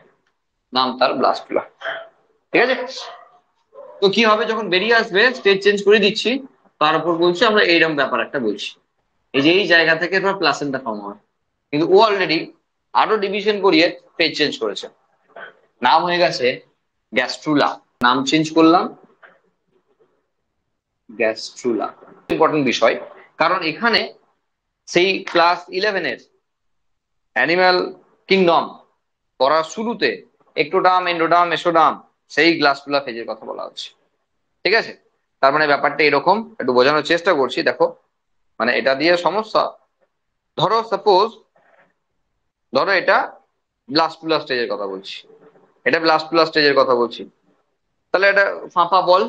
নাম তার ব্লাস্টুলা, ঠিক আছে। তো কি হবে, যখন বেরিয়ে আসবে স্টেজ চেঞ্জ করে দিচ্ছি, তার উপর বলছি আমরা এইরকম ব্যাপার একটা বলছি, এই যে এই জায়গা থেকে তোমার প্লাসেন্টা ফর্ম হয়, কিন্তু ও অলরেডি আরো ডিভিশন করিয়ে স্টেজ চেঞ্জ করেছে, নাম হয়ে গেছে গ্যাস্ট্রুলা, নাম চেঞ্জ করলাম গ্যাস্ট্রুলা। ইম্পর্টেন্ট বিষয়, কারণ এখানে সেই ক্লাস 11-এর অ্যানিম্যাল কিংডম পড়ার শুরুতে একটোডার্ম, এন্ডোডার্ম, মেসোডার্ম, সেই গ্লাসটুলা ফেজের কথা বলা হচ্ছে, ঠিক আছে। তার মানে ব্যাপারটা এরকম, একটু বোঝানোর চেষ্টা করছি, দেখো মানে এটা দিয়ে সমস্যা। ধরো সাপোজ, ধরো এটা ব্লাস্টুলা স্টেজের কথা বলছি, এটা ব্লাস্টুলা স্টেজের কথা বলছি, তাহলে এটা ফাঁপা বল,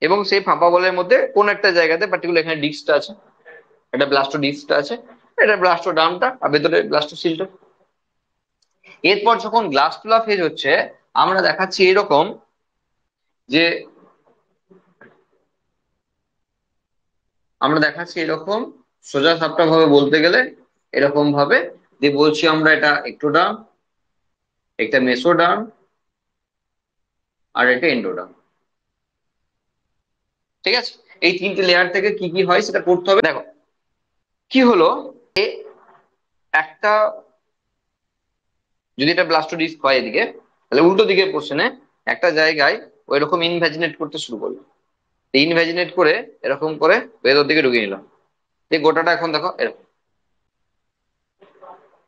এবং সেই ফাঁপা বলের মধ্যে কোন একটা জায়গাতে পার্টিকুলার এখানে ডিস্কটা আছে, এটা ব্লাস্টো ডিস্কটা আছে, এটা ব্লাস্টো ডার্মটা, আর ভেতরে ব্লাস্টো সিলটা। এরপর যখন গ্লাসটুলা ফেজ হচ্ছে, আমরা দেখাচ্ছি এরকম যে, আমরা দেখাচ্ছি এরকম সোজা সাপটা ভাবে বলতে গেলে এরকম ভাবে, যে বলছি আমরা এটা একটোডার্ম, একটা মেসোডার্ম, আর এটা এন্ডোডার্ম, ঠিক আছে। এই 3টে লেয়ার থেকে কি কি হয় সেটা করতে হবে। দেখো কি হলো, এ একটা, যদি এটা ব্লাস্টোডিস্ক হয় এদিকে, তাহলে উল্টো দিকের পোর্শনে একটা জায়গায় ওই রকম ইনভ্যাজিনেট করতে শুরু করলো, ইনভ্যাজিনেট করে এরকম করে ভেতর দিকে ঢুকিয়ে নিলাম, এই গোটাটা এখন দেখো এরকম।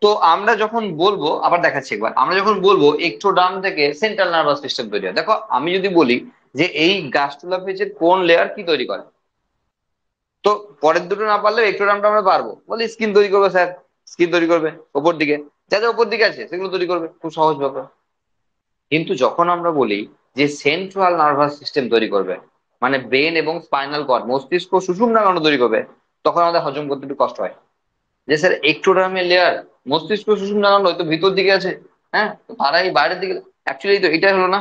তো আমরা যখন বলবো, আবার দেখাচ্ছি একবার, আমরা যখন বলবো একটোডার্ম থেকে সেন্ট্রাল নার্ভাস সিস্টেম তৈরি হয়, দেখো আমি যদি বলি যে এই গ্যাস্ট্রুলা ফেজের কোন লেয়ার কি তৈরি করে, তো পরের দুটো না পারলে একটোডার্মটা আমরা পারবো, বলি স্কিন তৈরি করবে স্যার, স্কিন তৈরি করবে ওপর দিকে, যা যা ওপর দিকে আছে সেগুলো তৈরি করবে, খুব সহজ ব্যাপার। কিন্তু যখন আমরা বলি যে সেন্ট্রাল নার্ভাস সিস্টেম তৈরি করবে, মানে ব্রেন এবং স্পাইনাল কর্ড, মস্তিষ্ক সুষুম্না কাণ্ড তৈরি করবে, তখন আমাদের হজম করতে একটু কষ্ট হয়। যে স্যার এক্টোডার্মের লেয়ার, মস্তিষ্ক সুষুম্না কাণ্ড হয়তো ভিতর দিকে আছে, হ্যাঁ, তো তারা এই বাইরের দিকে, অ্যাকচুয়ালি তো এটাই হলো না।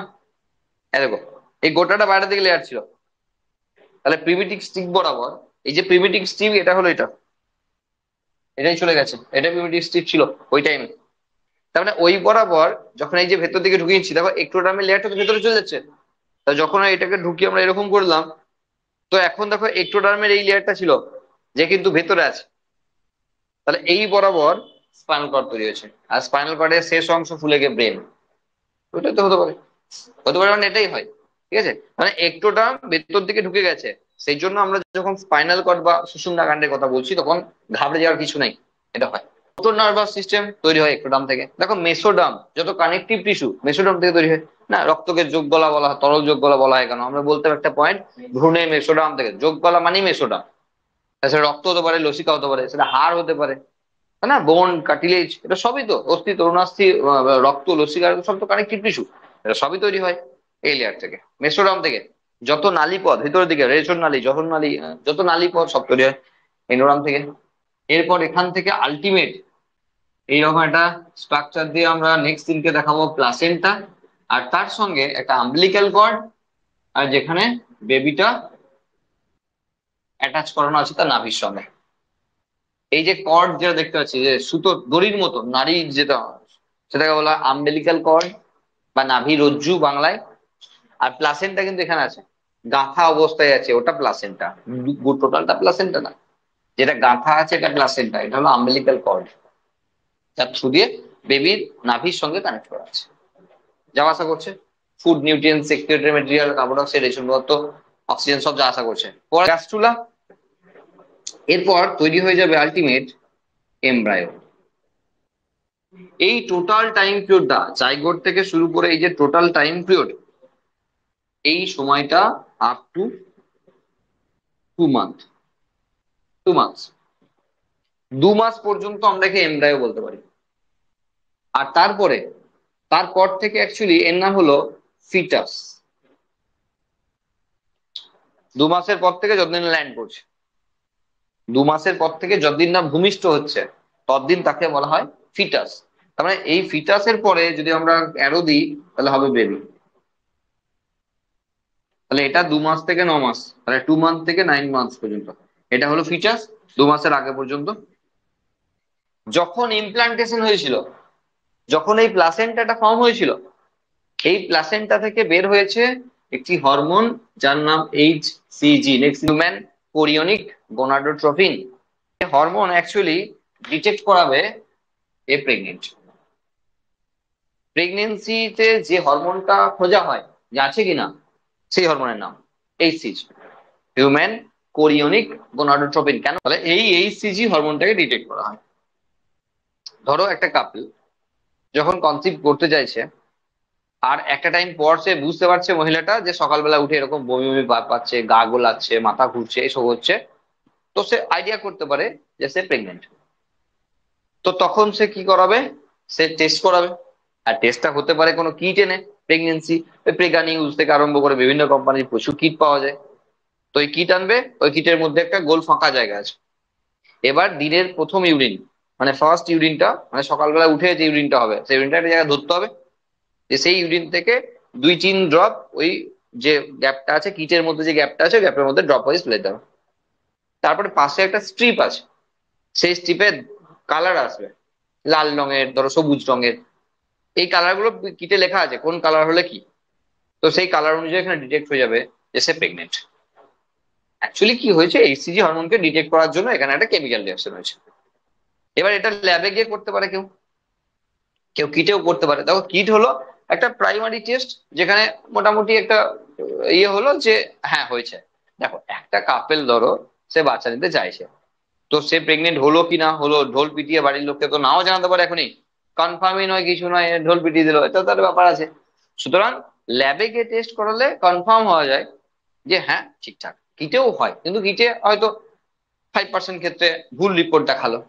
দেখো, এই গোটাটা বাইরের দিকে লেয়ার ছিল, তাহলে প্রিমিটিভ স্টিক বরাবর, এই যে প্রিমিটিভ স্টিক, এটা হলো এটা, এটাই চলে গেছে, এটা প্রিমিটিভ স্টিক ছিল ওই টাইমে। তার মানে ওই বরাবর যখন এই যে ভেতর দিকে ঢুকিয়েছি, দেখো এক্টোডার্মের লেয়ারটা তো ভেতরে চলে যাচ্ছে। তা যখন এটাকে ঢুকিয়ে আমরা এরকম করলাম, তো এখন দেখো এক্টোডার্মের এই লেয়ারটা ছিল, যে কিন্তু ভেতরে আছে, তাহলে এই বরাবর স্পাইনাল কর্ড তৈরি হয়েছে, আর স্পাইনাল কর্ডের শেষ অংশ ফুলে গিয়ে ব্রেন। ওইটাই তো হতে পারে, হতে পারে, মানে এটাই হয়। ঠিক আছে, মানে একটোটার্ম ভেতর দিকে ঢুকে গেছে, সেই জন্য আমরা যখন স্পাইনাল কর্ড বা সুষুম্না কাণ্ডের কথা বলছি, তখন ঘাবড়ে যাওয়ার কিছু নেই, এটা হয়। মোটর নার্ভাস সিস্টেম তৈরি হয় একটোডার্ম থেকে। দেখো মেসোডার্ম, যত কানেকটিভ টিস্যু মেসোডার্ম থেকে তৈরি হয়। না, রক্তকে যোগ গলা বলা হয়, তরল যোগ গলা বলা হয় কেন? আমরা বলতে হবে একটা পয়েন্ট, ভ্রূণে মেসোডার্ম থেকে, যোগ গলা মানেই মেসোডার্ম। সেটা রক্ত হতে পারে, লসিকা হতে পারে, সেটা হাড় হতে পারে, তাই না, বোন কার্টিলেজ, এটা সবই তো অস্থি তরুণাস্থি, রক্ত লসিকা, সব তো কানেকটিভ টিস্যু, এটা সবই তৈরি হয় এই লেয়ার থেকে, মেসোডার্ম থেকে। যত নালী পথ ভিতরের দিকে, রেচন নালী, জঠর নালী, যত নালী পথ সব তৈরি হয় এন্ডোডার্ম থেকে। এরপর এখান থেকে আলটিমেট এইরকম একটা স্ট্রাকচার দিয়ে আমরা নেক্সট দিনকে দেখাবো প্লাসেন্টা, আর তার সঙ্গে একটা আম্বিলিক্যাল কর্ড, আর যেখানে বেবিটা অ্যাটাচ করানো আছে তার নাভির সঙ্গে। এই যে কর্ড যেটা দেখতে পাচ্ছি, যে সুতো দড়ির মতো নারীর যেটা, সেটাকে বলা আম্বিলিক্যাল কর্ড বা নাভি রজ্জু বাংলায়। আর প্লাসেন্টা কিন্তু এখানে আছে, গাঁথা অবস্থায় আছে, ওটা প্লাসেন্টা, টোটালটা প্লাসেন্টা না, যেটা গাঁথা আছে এটা প্লাসেন্টা, এটা হলো আম্বিলিক্যাল কর্ড, যার থ্রু দিয়ে বেবির নাভির সঙ্গে কানেক্ট করা আছে, যাওয়া আসা করছে। Food, nutrient, secretory material, carbon dioxide, রেশন পদার্থ, অক্সিজেন সব যা আসা করছে। পরে গ্যাস্ট্রুলা, এরপর তৈরি হয়ে যাবে আলটিমেট এমব্রায়ো। এই টোটাল টাইম পিরিয়ডটা, জাইগোট থেকে শুরু করে এই যে টোটাল টাইম পিরিয়ড, এই সময়টা আপ টু 2 মান্থ, 2 মান্থস, 2 মাস পর্যন্ত আমরা একে এমব্রায়ো বলতে পারি। আর তারপরে, তারপর থেকে অ্যাকচুয়ালি এর নাম হলো ফিটাস। 2 মাসের পর থেকে যতদিন ল্যান্ড করছে, 2 মাসের পর থেকে যতদিন না ভূমিষ্ঠ হচ্ছে, ততদিন তাকে বলা হয় ফিটাস। তার মানে এই ফিটাসের পরে যদি আমরা অ্যারো দিই, তাহলে হবে বেবি। তাহলে এটা 2 মাস থেকে 9 মাস, তাহলে 2 মান্থ থেকে 9 মান্থস পর্যন্ত, এটা হলো ফিটাস, 2 মাসের আগে পর্যন্ত। যখন ইমপ্লান্টেশন হয়েছিল, যখন এই প্লাসেন্টাটা ফর্ম হয়েছিল, এই প্লাসেন্টা থেকে বের হয়েছে একটি হরমোন, যার নাম HCG, next human chorionic gonadotropin. Hormone actually detect করাবে এ প্রেগনেন্ট। প্রেগনেন্সিতে যে হরমোনটা খোঁজা হয় যে আছে কিনা, সেই হরমোনের নাম HCG, হিউম্যান কোরিয়নিক গোনাডোট্রপিন। কেন? বলে এই HCG হরমোনটাকে ডিটেক্ট করা হয়। ধরো একটা কাপল যখন কনসিভ করতে চাইছে, আর একটা টাইম পর সে বুঝতে পারছে মহিলাটা যে সকালবেলা উঠে এরকম বমি বমি ভাব পাচ্ছে, গা গোলাচ্ছে, মাথা ঘুরছে, এসব হচ্ছে, তো সে আইডিয়া করতে পারে যে সে প্রেগনেন্ট। তো তখন সে কি করাবে? সে টেস্ট করাবে। আর টেস্টটা হতে পারে কোনো কিট এনে, প্রেগনেন্সি, প্রেগা নিউজ থেকে আরম্ভ করে বিভিন্ন কোম্পানির প্রচুর কিট পাওয়া যায়। তো ওই কিট আনবে, ওই কিটের মধ্যে একটা গোল ফাঁকা জায়গা আছে। এবার দিনের প্রথম ইউরিন, মানে ফার্স্ট ইউরিনটা, মানে সকালবেলা উঠে যে ইউরিনটা হবে, সেই ইউরিনটা একটা জায়গায় ধরতে হবে, যে সেই ইউরিন থেকে 2-3 ড্রপ ওই যে গ্যাপটা আছে, কিটের মধ্যে যে গ্যাপটা আছে, গ্যাপের মধ্যে ড্রপ ওয়াইজ ফেলে দেবে। তারপরে পাশে একটা স্ট্রিপ আছে, সেই স্ট্রিপে কালার আসবে, লাল রঙের, ধরো সবুজ রঙের, এই কালার গুলো কিটে লেখা আছে কোন কালার হলে কি। তো সেই কালার অনুযায়ী এখানে ডিটেক্ট হয়ে যাবে যে সে প্রেগনেন্ট। অ্যাকচুয়ালি কি হয়েছে, HCG হরমোনকে ডিটেক্ট করার জন্য এখানে একটা কেমিক্যাল রিঅ্যাকশন হয়েছে। এবার এটা ল্যাবে গিয়ে করতে পারে কেউ, কেউ কিটেও করতে পারে। দেখো কিট হলো একটা প্রাইমারি টেস্ট, যেখানে মোটামুটি একটা ইয়ে হলো যে হ্যাঁ হয়েছে। দেখো একটা কাপেল ধরো সে বাচ্চা নিতে চাইছে, তো সে প্রেগনেন্ট হলো কি না হলো, ঢোল পিটিয়ে বাড়ির লোককে তো নাও জানাতে পারে এখনই, কনফার্মই নয় কিছু নয়, ঢোল পিটিয়ে দিল, এটা তার ব্যাপার আছে। সুতরাং ল্যাবে গিয়ে টেস্ট করালে কনফার্ম হওয়া যায় যে হ্যাঁ ঠিকঠাক। কিটেও হয়, কিন্তু কিটে হয়তো 5% ক্ষেত্রে ভুল রিপোর্ট দেখালো।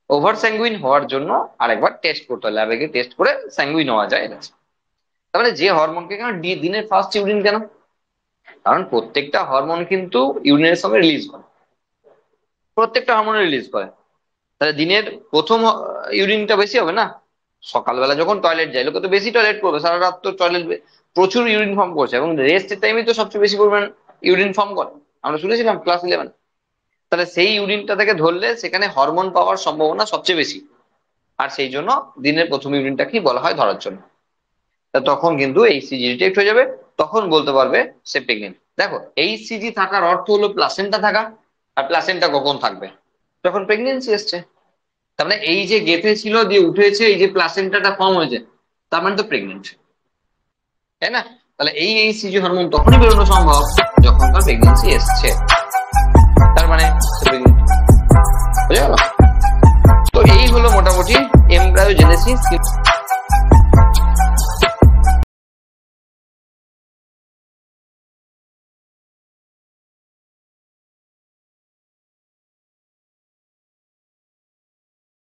ওভার স্যাঙ্গুইন হওয়ার জন্য আরেকবার টেস্ট করতে হয়, ল্যাবে গিয়ে টেস্ট করে স্যাঙ্গুইন হওয়া যায় এটা। তাহলে যে হরমোনকে, কেন দিনের ফার্স্ট ইউরিন কেন? কারণ প্রত্যেকটা হরমোন কিন্তু ইউরিনের সঙ্গে রিলিজ করে, প্রত্যেকটা হরমোন রিলিজ করে। তাহলে দিনের প্রথম ইউরিনটা বেশি হবে না, সকালবেলা যখন টয়লেট যায় লোকে তো বেশি টয়লেট করবে, সারা রাত তো টয়লেট প্রচুর ইউরিন ফর্ম করছে, এবং রেস্টের টাইমে তো সবচেয়ে বেশি পরিমাণ ইউরিন ফর্ম করে, আমরা শুনেছিলাম ক্লাস 11। তাহলে সেই ইউরিনটা থেকে ধরলে সেখানে হরমোন পাওয়ার সম্ভাবনা সবচেয়ে বেশি, আর সেই জন্য দিনের প্রথম ইউরিনটাকেই বলা হয় ধরার জন্য। তা তখন কিন্তু এইচসিজি ডিটেক্ট হয়ে যাবে, তখন বলতে পারবে সে প্রেগনেন্ট। দেখো এইচসিজি থাকার অর্থ হলো প্লাসেন্টা থাকা, আর প্লাসেন্টা কখন থাকবে, যখন প্রেগনেন্সি এসছে। তার মানে এই যে গেঁথে ছিল দিয়ে উঠেছে, এই যে প্লাসেন্টাটা ফর্ম হয়েছে, তার মানে তো প্রেগনেন্ট, তাই না? তাহলে এই এইচসিজি হরমোন তখনই বেরোনো সম্ভব যখন তার প্রেগনেন্সি এসছে, তার মানে প্রেগনেন্ট। বুঝে গেল? তো এই হলো মোটামুটি এমব্রায়োজেনেসিস।